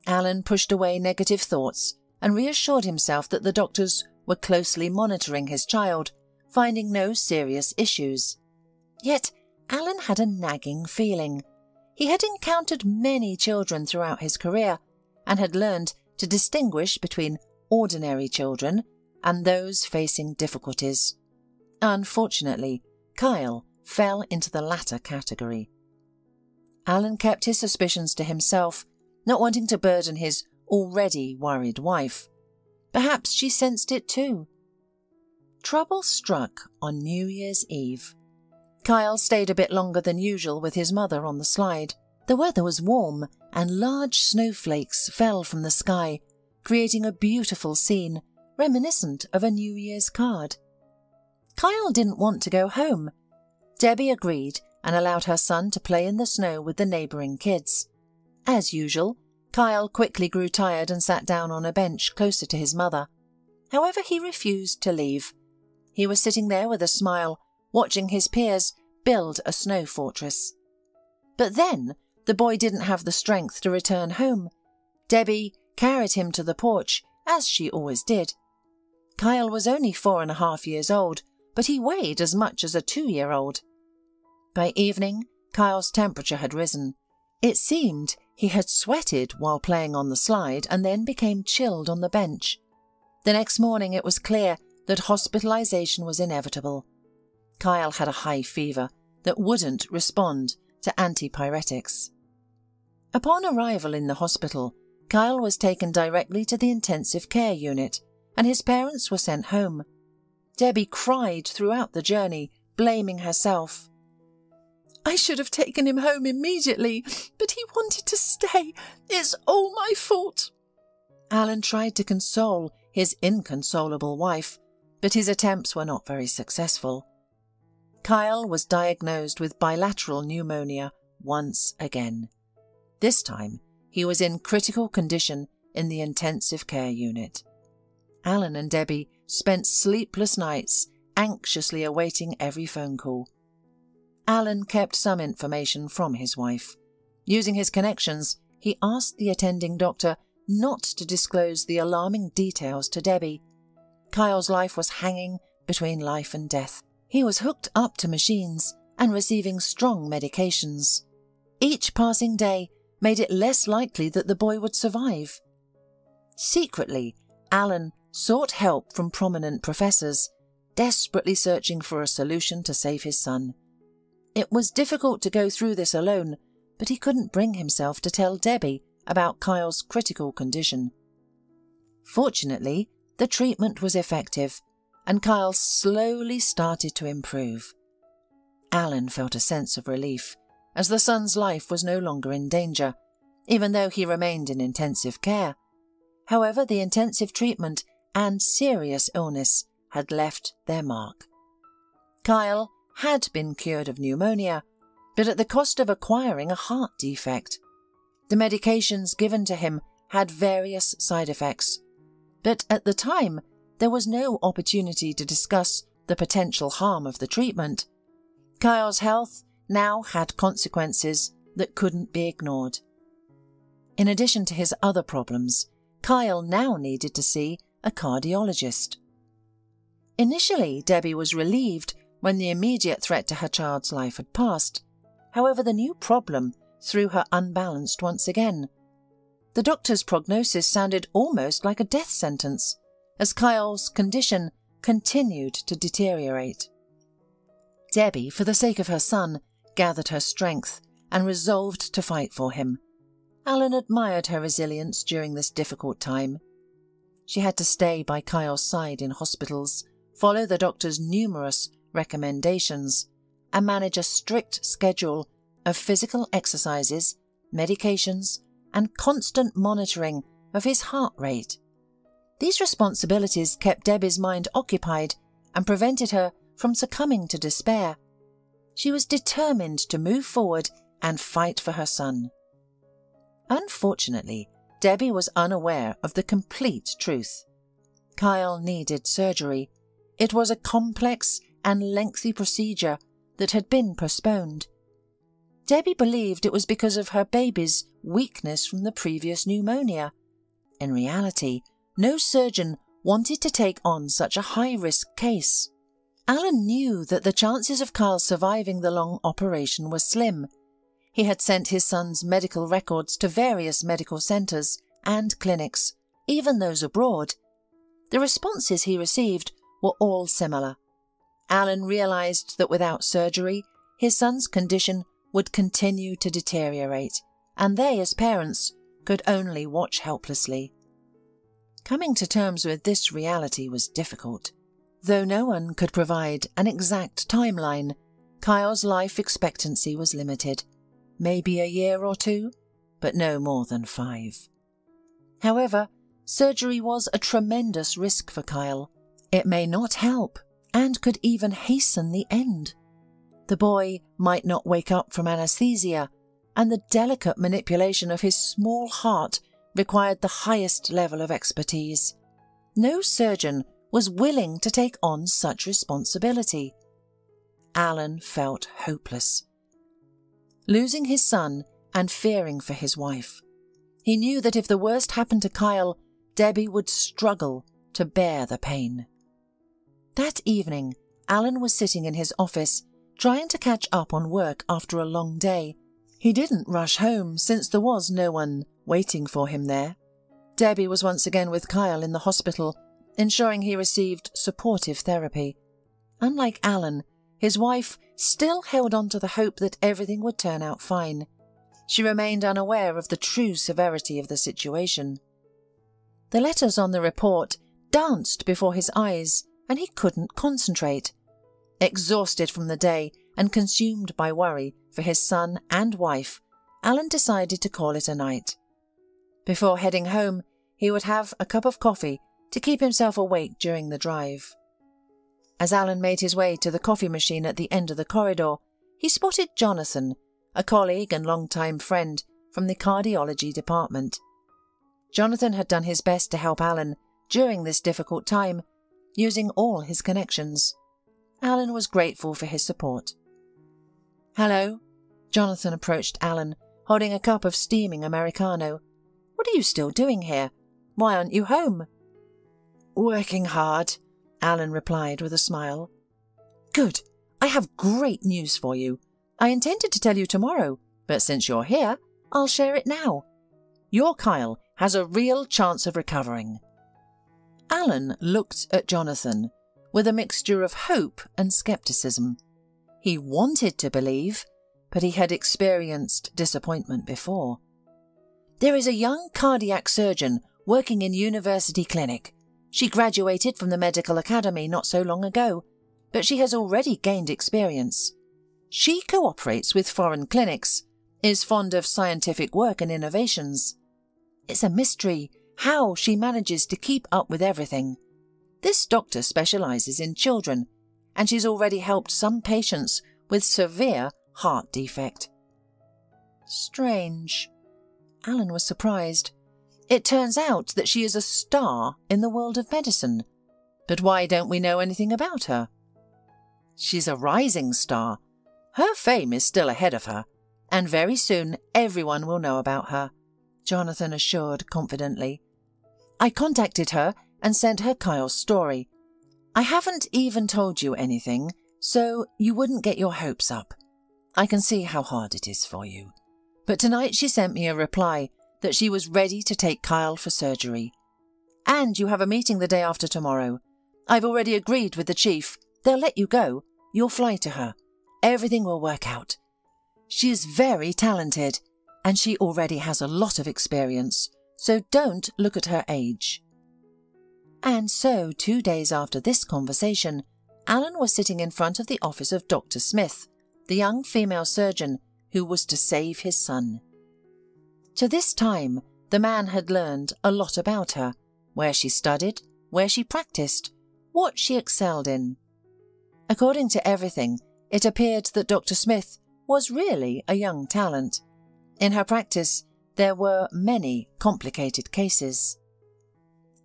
Speaker 1: Alan pushed away negative thoughts and reassured himself that the doctors were closely monitoring his child, finding no serious issues. Yet, Alan had a nagging feeling. He had encountered many children throughout his career and had learned to distinguish between ordinary children and those facing difficulties. Unfortunately, Kyle fell into the latter category. Alan kept his suspicions to himself, not wanting to burden his already worried wife. Perhaps she sensed it too. Trouble struck on New Year's Eve. Kyle stayed a bit longer than usual with his mother on the slide. The weather was warm and large snowflakes fell from the sky, creating a beautiful scene reminiscent of a New Year's card. Kyle didn't want to go home. Debbie agreed and allowed her son to play in the snow with the neighbouring kids. As usual, Kyle quickly grew tired and sat down on a bench closer to his mother. However, he refused to leave. He was sitting there with a smile, watching his peers build a snow fortress. But then the boy didn't have the strength to return home. Debbie carried him to the porch, as she always did. Kyle was only 4.5 years old, but he weighed as much as a 2-year-old. By evening, Kyle's temperature had risen. It seemed he had sweated while playing on the slide and then became chilled on the bench. The next morning it was clear that hospitalization was inevitable. Kyle had a high fever that wouldn't respond to antipyretics. Upon arrival in the hospital, Kyle was taken directly to the intensive care unit, and his parents were sent home. Debbie cried throughout the journey, blaming herself. "I should have taken him home immediately, but he wanted to stay. It's all my fault." Alan tried to console his inconsolable wife, but his attempts were not very successful. Kyle was diagnosed with bilateral pneumonia once again. This time, he was in critical condition in the intensive care unit. Alan and Debbie spent sleepless nights anxiously awaiting every phone call. Alan kept some information from his wife. Using his connections, he asked the attending doctor not to disclose the alarming details to Debbie. Kyle's life was hanging between life and death. He was hooked up to machines and receiving strong medications. Each passing day made it less likely that the boy would survive. Secretly, Alan sought help from prominent professors, desperately searching for a solution to save his son. It was difficult to go through this alone, but he couldn't bring himself to tell Debbie about Kyle's critical condition. Fortunately, the treatment was effective, and Kyle slowly started to improve. Alan felt a sense of relief, as the son's life was no longer in danger, even though he remained in intensive care. However, the intensive treatment and serious illness had left their mark. Kyle had been cured of pneumonia, but at the cost of acquiring a heart defect. The medications given to him had various side effects, but at the time there was no opportunity to discuss the potential harm of the treatment. Kyle's health now had consequences that couldn't be ignored. In addition to his other problems, Kyle now needed to see a cardiologist. Initially, Debbie was relieved when the immediate threat to her child's life had passed. However, the new problem threw her unbalanced once again. The doctor's prognosis sounded almost like a death sentence, as Kyle's condition continued to deteriorate. Debbie, for the sake of her son, gathered her strength and resolved to fight for him. Alan admired her resilience during this difficult time. She had to stay by Kyle's side in hospitals, follow the doctor's numerous recommendations, and manage a strict schedule of physical exercises, medications, and constant monitoring of his heart rate. These responsibilities kept Debbie's mind occupied and prevented her from succumbing to despair. She was determined to move forward and fight for her son. Unfortunately, Debbie was unaware of the complete truth. Kyle needed surgery. It was a complex and lengthy procedure that had been postponed. Debbie believed it was because of her baby's weakness from the previous pneumonia. In reality, no surgeon wanted to take on such a high-risk case. Alan knew that the chances of Kyle surviving the long operation were slim. He had sent his son's medical records to various medical centres and clinics, even those abroad. The responses he received were all similar. Alan realised that without surgery, his son's condition would continue to deteriorate, and they, as parents, could only watch helplessly. Coming to terms with this reality was difficult. Though no one could provide an exact timeline, Kyle's life expectancy was limited. Maybe a year or two, but no more than 5. However, surgery was a tremendous risk for Kyle. It may not help, and could even hasten the end. The boy might not wake up from anesthesia, and the delicate manipulation of his small heart required the highest level of expertise. No surgeon was willing to take on such responsibility. Alan felt hopeless. Losing his son and fearing for his wife, he knew that if the worst happened to Kyle, Debbie would struggle to bear the pain. That evening, Alan was sitting in his office, trying to catch up on work after a long day. He didn't rush home since there was no one waiting for him there. Debbie was once again with Kyle in the hospital, ensuring he received supportive therapy. Unlike Alan, his wife still held on to the hope that everything would turn out fine. She remained unaware of the true severity of the situation. The letters on the report danced before his eyes, and he couldn't concentrate. Exhausted from the day and consumed by worry for his son and wife, Alan decided to call it a night. Before heading home, he would have a cup of coffee to keep himself awake during the drive. As Alan made his way to the coffee machine at the end of the corridor, he spotted Jonathan, a colleague and long-time friend from the cardiology department. Jonathan had done his best to help Alan during this difficult time, using all his connections. Alan was grateful for his support. "Hello?" Jonathan approached Alan, holding a cup of steaming Americano. "What are you still doing here? Why aren't you home?" Working hard, Alan replied with a smile. Good. I have great news for you. I intended to tell you tomorrow, but since you're here, I'll share it now. Your Kyle has a real chance of recovering. Alan looked at Jonathan with a mixture of hope and scepticism. He wanted to believe, but he had experienced disappointment before. There is a young cardiac surgeon working in University Clinic. She graduated from the medical academy not so long ago, but she has already gained experience. She cooperates with foreign clinics, is fond of scientific work and innovations. It's a mystery how she manages to keep up with everything. This doctor specializes in children, and she's already helped some patients with severe heart defect. Strange. Alan was surprised. It turns out that she is a star in the world of medicine. But why don't we know anything about her? She's a rising star. Her fame is still ahead of her, and very soon everyone will know about her, Jonathan assured confidently. I contacted her and sent her Kyle's story. I haven't even told you anything, so you wouldn't get your hopes up. I can see how hard it is for you. But tonight she sent me a reply that she was ready to take Kyle for surgery. And you have a meeting the day after tomorrow. I've already agreed with the chief. They'll let you go. You'll fly to her. Everything will work out. She is very talented, and she already has a lot of experience, so don't look at her age. And so, 2 days after this conversation, Alan was sitting in front of the office of Dr. Smith, the young female surgeon who was to save his son. To this time, the man had learned a lot about her, where she studied, where she practiced, what she excelled in. According to everything, it appeared that Dr. Smith was really a young talent. In her practice, there were many complicated cases.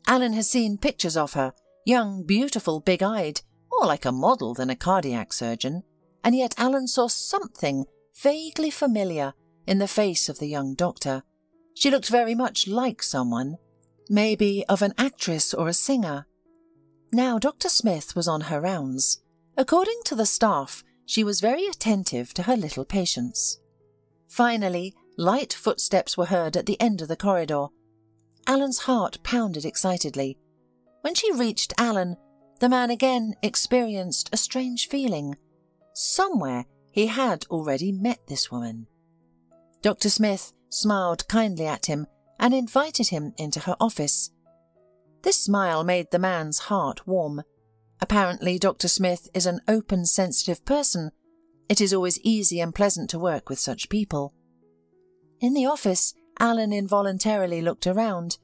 Speaker 1: Alan has seen pictures of her, young, beautiful, big-eyed, more like a model than a cardiac surgeon, and yet Alan saw something vaguely familiar in the face of the young doctor. She looked very much like someone, maybe of an actress or a singer. Now Dr. Smith was on her rounds. According to the staff, she was very attentive to her little patients. Finally, light footsteps were heard at the end of the corridor. Alan's heart pounded excitedly. When she reached Alan, the man again experienced a strange feeling. Somewhere he had already met this woman. Dr. Smith smiled kindly at him and invited him into her office. This smile made the man's heart warm. Apparently, Dr. Smith is an open, sensitive person. It is always easy and pleasant to work with such people. In the office, Alan involuntarily looked around.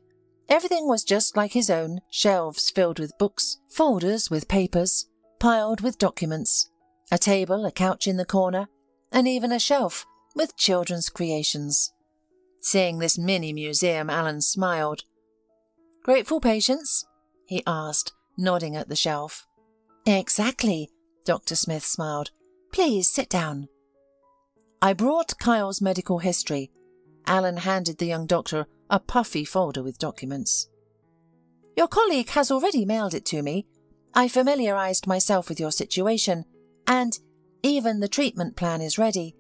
Speaker 1: Everything was just like his own, shelves filled with books, folders with papers, piled with documents, a table, a couch in the corner, and even a shelf with children's creations. Seeing this mini-museum, Alan smiled. "Grateful patients?" he asked, nodding at the shelf. "Exactly," Dr. Smith smiled. "Please sit down." "I brought Kyle's medical history." Alan handed the young doctor a puffy folder with documents. "Your colleague has already mailed it to me. I familiarized myself with your situation, and even the treatment plan is ready.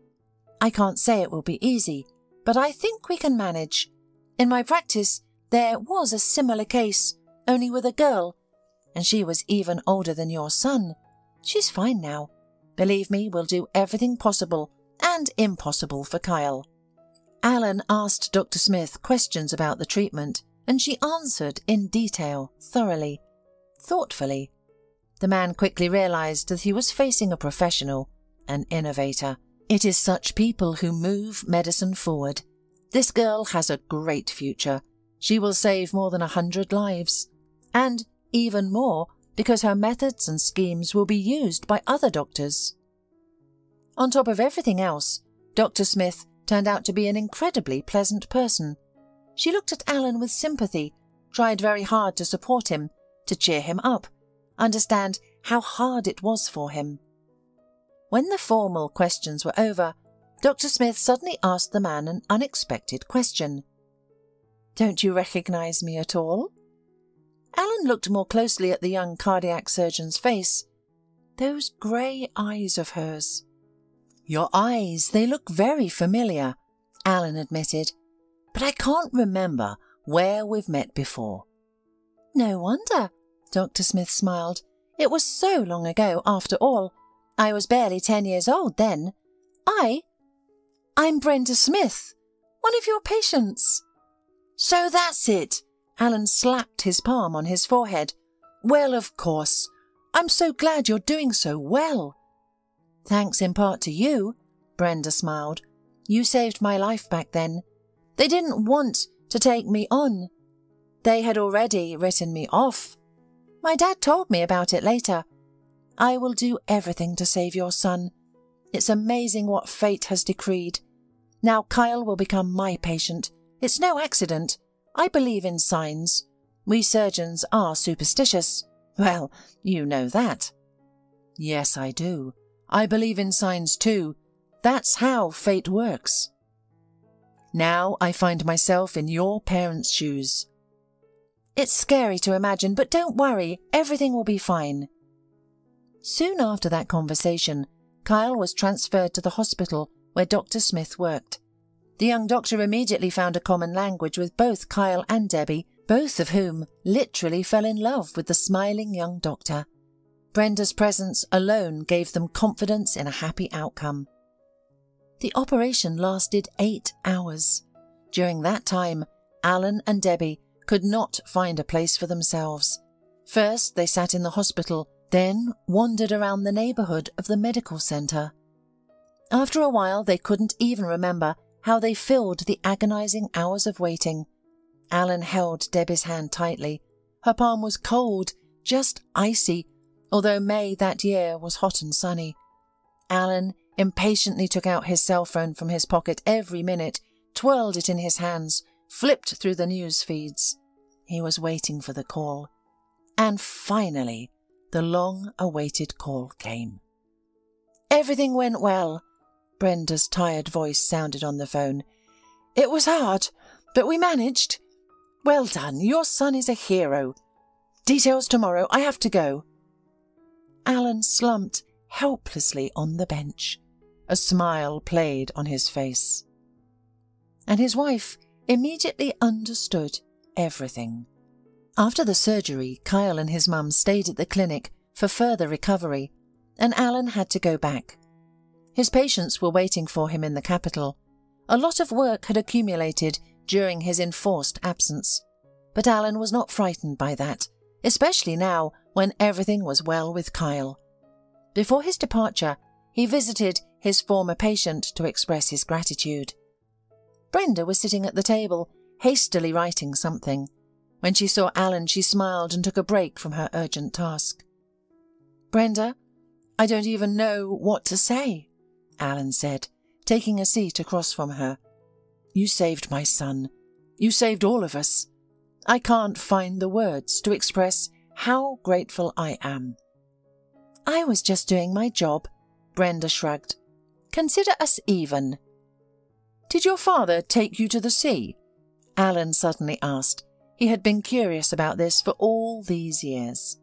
Speaker 1: I can't say it will be easy, but I think we can manage. In my practice, there was a similar case, only with a girl, and she was even older than your son. She's fine now. Believe me, we'll do everything possible and impossible for Kyle." Alan asked Dr. Smith questions about the treatment, and she answered in detail, thoroughly, thoughtfully. The man quickly realized that he was facing a professional, an innovator. It is such people who move medicine forward. This girl has a great future. She will save more than 100 lives. And even more, because her methods and schemes will be used by other doctors. On top of everything else, Dr. Smith turned out to be an incredibly pleasant person. She looked at Alan with sympathy, tried very hard to support him, to cheer him up, understand how hard it was for him. When the formal questions were over, Dr. Smith suddenly asked the man an unexpected question. "Don't you recognize me at all?" Alan looked more closely at the young cardiac surgeon's face. Those grey eyes of hers. Your eyes, they look very familiar, Alan admitted. But I can't remember where we've met before. No wonder, Dr. Smith smiled. It was so long ago, after all. I was barely 10 years old then. I'm Brenda Smith, one of your patients. So that's it. Alan slapped his palm on his forehead. Well, of course. I'm so glad you're doing so well. Thanks in part to you, Brenda smiled. You saved my life back then. They didn't want to take me on. They had already written me off. My dad told me about it later. I will do everything to save your son. It's amazing what fate has decreed. Now Kyle will become my patient. It's no accident. I believe in signs. We surgeons are superstitious. Well, you know that. Yes, I do. I believe in signs too. That's how fate works. Now I find myself in your parents' shoes. It's scary to imagine, but don't worry, everything will be fine. Soon after that conversation, Kyle was transferred to the hospital where Dr. Smith worked. The young doctor immediately found a common language with both Kyle and Debbie, both of whom literally fell in love with the smiling young doctor. Brenda's presence alone gave them confidence in a happy outcome. The operation lasted 8 hours. During that time, Alan and Debbie could not find a place for themselves. First, they sat in the hospital, then wandered around the neighbourhood of the medical centre. After a while, they couldn't even remember how they filled the agonising hours of waiting. Alan held Debbie's hand tightly. Her palm was cold, just icy, although May that year was hot and sunny. Alan impatiently took out his cell phone from his pocket every minute, twirled it in his hands, flipped through the news feeds. He was waiting for the call. And finally, the long-awaited call came. Everything went well. Brenda's tired voice sounded on the phone. It was hard, but we managed. Well done, your son is a hero. Details tomorrow, I have to go. Alan slumped helplessly on the bench. A smile played on his face. And his wife immediately understood everything. After the surgery, Kyle and his mum stayed at the clinic for further recovery, and Alan had to go back. His patients were waiting for him in the capital. A lot of work had accumulated during his enforced absence, but Alan was not frightened by that, especially now when everything was well with Kyle. Before his departure, he visited his former patient to express his gratitude. Brenda was sitting at the table, hastily writing something. When she saw Alan, she smiled and took a break from her urgent task. Brenda, I don't even know what to say, Alan said, taking a seat across from her. You saved my son. You saved all of us. I can't find the words to express how grateful I am. I was just doing my job, Brenda shrugged. Consider us even. Did your father take you to the sea? Alan suddenly asked. He had been curious about this for all these years.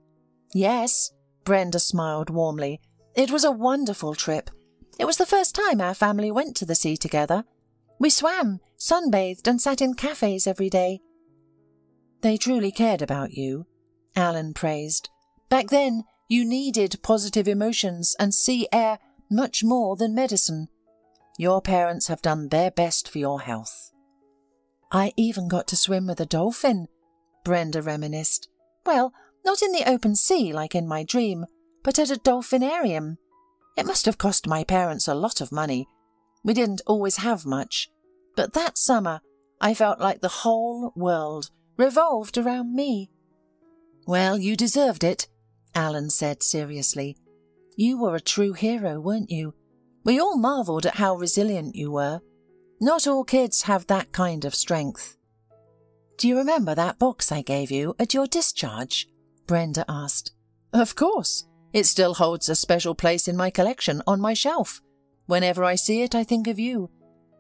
Speaker 1: Yes, Brenda smiled warmly. It was a wonderful trip. It was the first time our family went to the sea together. We swam, sunbathed and sat in cafes every day. They truly cared about you, Alan praised. Back then, you needed positive emotions and sea air much more than medicine. Your parents have done their best for your health. I even got to swim with a dolphin, Brenda reminisced. Well, not in the open sea like in my dream, but at a dolphinarium. It must have cost my parents a lot of money. We didn't always have much, but that summer I felt like the whole world revolved around me. Well, you deserved it, Alan said seriously. You were a true hero, weren't you? We all marvelled at how resilient you were. Not all kids have that kind of strength. Do you remember that box I gave you at your discharge? Brenda asked. Of course. It still holds a special place in my collection on my shelf. Whenever I see it, I think of you.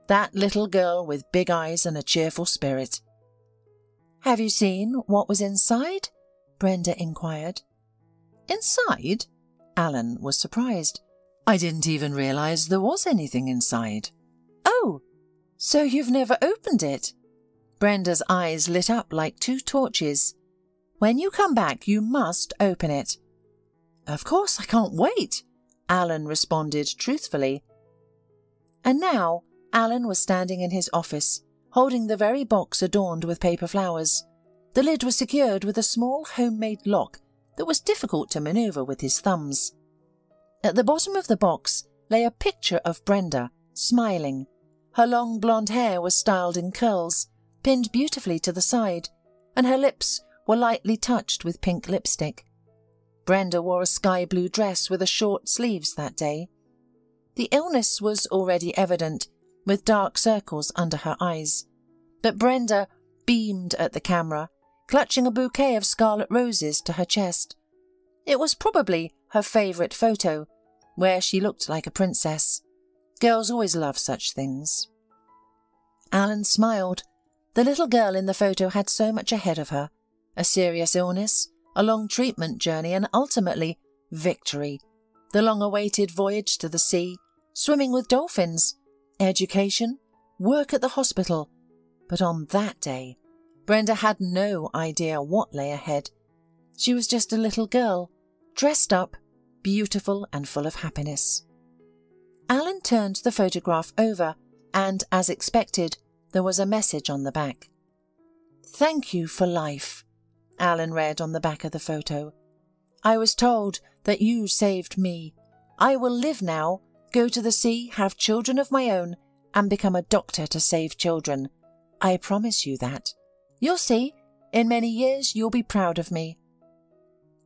Speaker 1: That little girl with big eyes and a cheerful spirit. Have you seen what was inside? Brenda inquired. Inside? Alan was surprised. I didn't even realise there was anything inside. Oh, so you've never opened it? Brenda's eyes lit up like two torches. When you come back, you must open it. Of course, I can't wait, Alan responded truthfully. And now Alan was standing in his office, holding the very box adorned with paper flowers. The lid was secured with a small homemade lock that was difficult to manoeuvre with his thumbs. At the bottom of the box lay a picture of Brenda, smiling. Her long blonde hair was styled in curls, pinned beautifully to the side, and her lips were lightly touched with pink lipstick. Brenda wore a sky blue dress with short sleeves that day. The illness was already evident, with dark circles under her eyes. But Brenda beamed at the camera, clutching a bouquet of scarlet roses to her chest. It was probably her favourite photo, where she looked like a princess. Girls always love such things. Alan smiled. The little girl in the photo had so much ahead of her. A serious illness, a long treatment journey, and ultimately victory. The long-awaited voyage to the sea, swimming with dolphins, education, work at the hospital. But on that day, Brenda had no idea what lay ahead. She was just a little girl, dressed up, beautiful and full of happiness. Alan turned the photograph over and, as expected, there was a message on the back. "Thank you for life," Alan read on the back of the photo. "I was told that you saved me. I will live now, go to the sea, have children of my own, and become a doctor to save children. I promise you that. You'll see, in many years you'll be proud of me."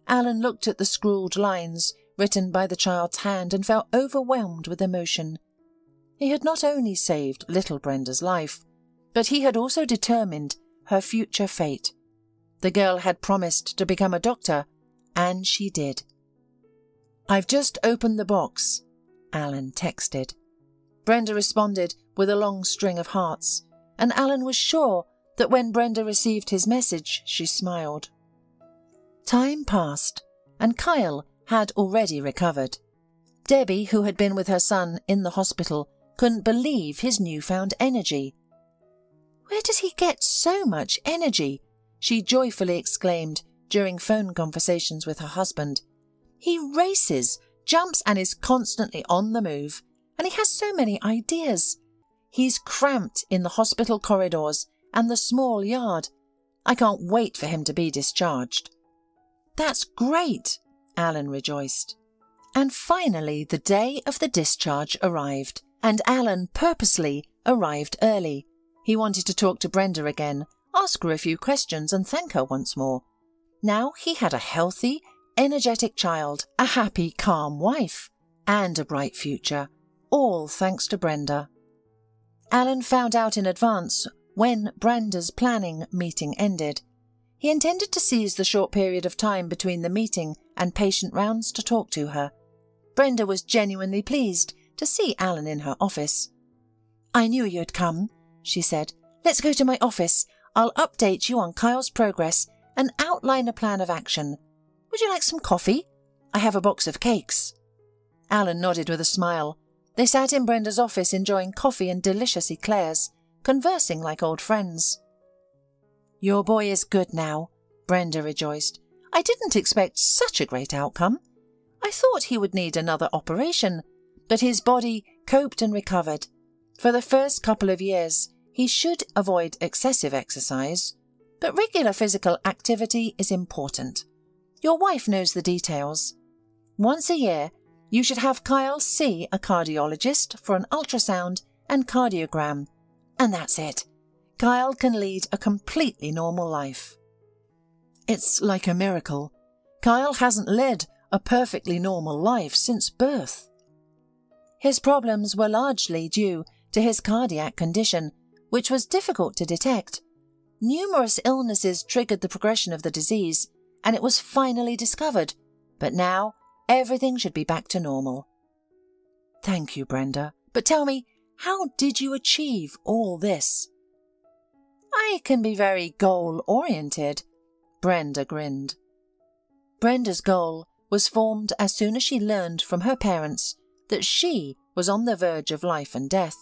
Speaker 1: Alan looked at the scrawled lines written by the child's hand and felt overwhelmed with emotion. He had not only saved little Brenda's life, but he had also determined her future fate. The girl had promised to become a doctor, and she did. "I've just opened the box," Alan texted. Brenda responded with a long string of hearts, and Alan was sure that when Brenda received his message, she smiled. Time passed, and Kyle had already recovered. Debbie, who had been with her son in the hospital, couldn't believe his newfound energy. "Where does he get so much energy?" she joyfully exclaimed during phone conversations with her husband. "He races, jumps and is constantly on the move, and he has so many ideas. He's cramped in the hospital corridors and the small yard. I can't wait for him to be discharged." "That's great," Alan rejoiced. And finally the day of the discharge arrived, and Alan purposely arrived early. He wanted to talk to Brenda again, ask her a few questions and thank her once more. Now he had a healthy, energetic child, a happy, calm wife, and a bright future, all thanks to Brenda. Alan found out in advance when Brenda's planning meeting ended. He intended to seize the short period of time between the meeting and patient rounds to talk to her. Brenda was genuinely pleased to see Alan in her office. "I knew you'd come," she said. "Let's go to my office. I'll update you on Kyle's progress and outline a plan of action. Would you like some coffee? I have a box of cakes." Alan nodded with a smile. They sat in Brenda's office enjoying coffee and delicious eclairs, conversing like old friends. "Your boy is good now," Brenda rejoiced. "I didn't expect such a great outcome. I thought he would need another operation, but his body coped and recovered. For the first couple of years, he should avoid excessive exercise, but regular physical activity is important. Your wife knows the details. Once a year, you should have Kyle see a cardiologist for an ultrasound and cardiogram. And that's it. Kyle can lead a completely normal life." "It's like a miracle. Kyle hasn't led a perfectly normal life since birth." His problems were largely due to his cardiac condition, which was difficult to detect. Numerous illnesses triggered the progression of the disease, and it was finally discovered. But now, everything should be back to normal. "Thank you, Brenda. But tell me, how did you achieve all this?" "I can be very goal-oriented," Brenda grinned. Brenda's goal was formed as soon as she learned from her parents that she was on the verge of life and death.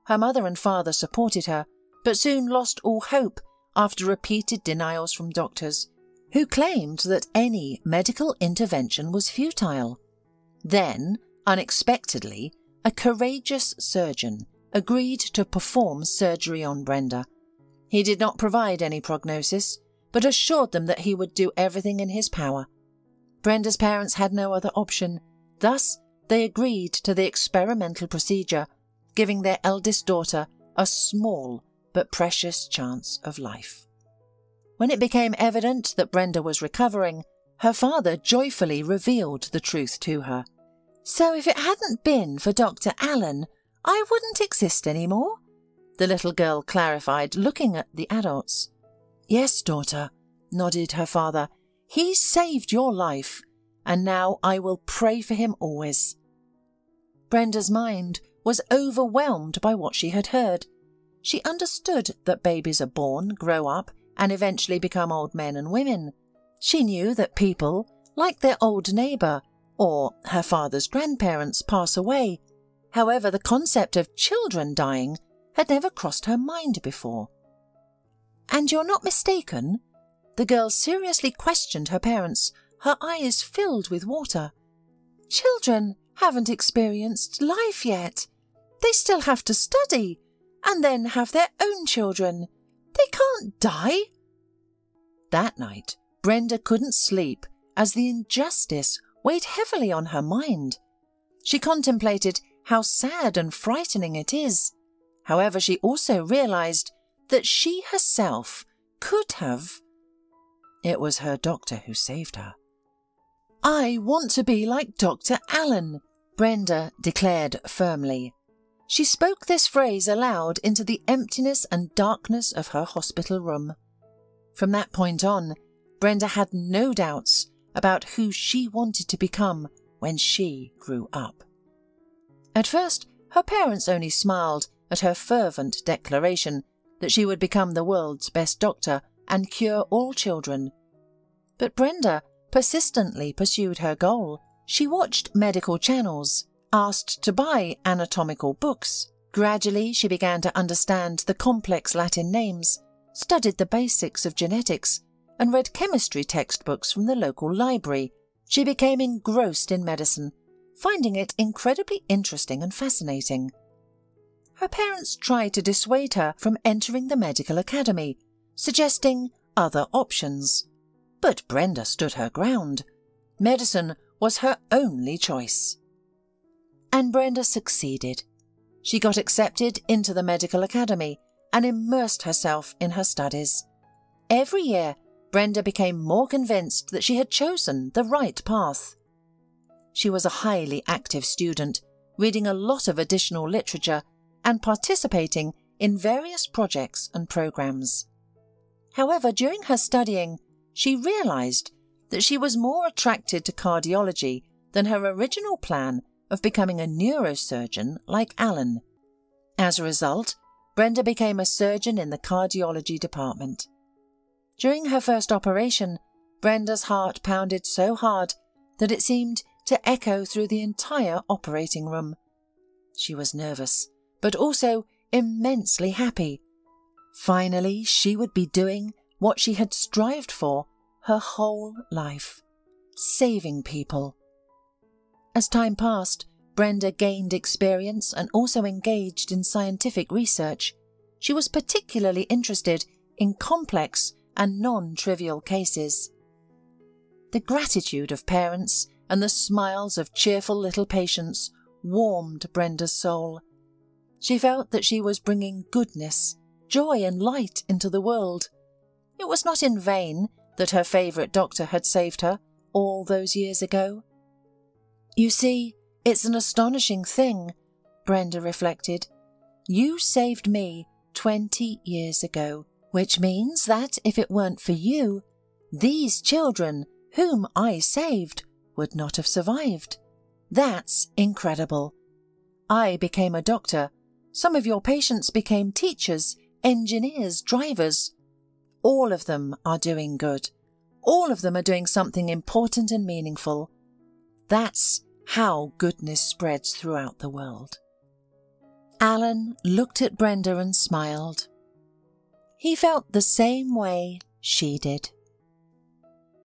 Speaker 1: Her mother and father supported her, but soon lost all hope after repeated denials from doctors, who claimed that any medical intervention was futile. Then, unexpectedly, a courageous surgeon agreed to perform surgery on Brenda. He did not provide any prognosis, but assured them that he would do everything in his power. Brenda's parents had no other option, thus they agreed to the experimental procedure, giving their eldest daughter a small but precious chance of life. When it became evident that Brenda was recovering, her father joyfully revealed the truth to her. "So if it hadn't been for Dr. Allen, I wouldn't exist anymore?" the little girl clarified, looking at the adults. "Yes, daughter," nodded her father. "He saved your life, and now I will pray for him always." Brenda's mind was overwhelmed by what she had heard. She understood that babies are born, grow up, and eventually become old men and women. She knew that people, like their old neighbour or her father's grandparents, pass away. However, the concept of children dying had never crossed her mind before. "And you're not mistaken?" The girl seriously questioned her parents, her eyes filled with water. "Children haven't experienced life yet. They still have to study, and then have their own children. They can't die." That night, Brenda couldn't sleep as the injustice weighed heavily on her mind. She contemplated how sad and frightening it is. However, she also realized that she herself could have. It was her doctor who saved her. "I want to be like Dr. Allen," Brenda declared firmly. She spoke this phrase aloud into the emptiness and darkness of her hospital room. From that point on, Brenda had no doubts about who she wanted to become when she grew up. At first, her parents only smiled at her fervent declaration that she would become the world's best doctor and cure all children. But Brenda persistently pursued her goal. She watched medical channels, asked to buy anatomical books. Gradually, she began to understand the complex Latin names, studied the basics of genetics, and read chemistry textbooks from the local library. She became engrossed in medicine, finding it incredibly interesting and fascinating. Her parents tried to dissuade her from entering the medical academy, suggesting other options. But Brenda stood her ground. Medicine was her only choice. And Brenda succeeded. She got accepted into the medical academy and immersed herself in her studies. Every year, Brenda became more convinced that she had chosen the right path. She was a highly active student, reading a lot of additional literature and participating in various projects and programs. However, during her studying, she realized that she was more attracted to cardiology than her original plan of becoming a neurosurgeon like Alan. As a result, Brenda became a surgeon in the cardiology department. During her first operation, Brenda's heart pounded so hard that it seemed to echo through the entire operating room. She was nervous, but also immensely happy. Finally, she would be doing what she had strived for her whole life: saving people. As time passed, Brenda gained experience and also engaged in scientific research. She was particularly interested in complex and non-trivial cases. The gratitude of parents and the smiles of cheerful little patients warmed Brenda's soul. She felt that she was bringing goodness, joy and light into the world. It was not in vain that her favourite doctor had saved her all those years ago. "You see, it's an astonishing thing," Brenda reflected. "You saved me 20 years ago, which means that if it weren't for you, these children whom I saved would not have survived. That's incredible. I became a doctor. Some of your patients became teachers, engineers, drivers. All of them are doing good. All of them are doing something important and meaningful. That's how goodness spreads throughout the world. Alan looked at Brenda and smiled. He felt the same way she did.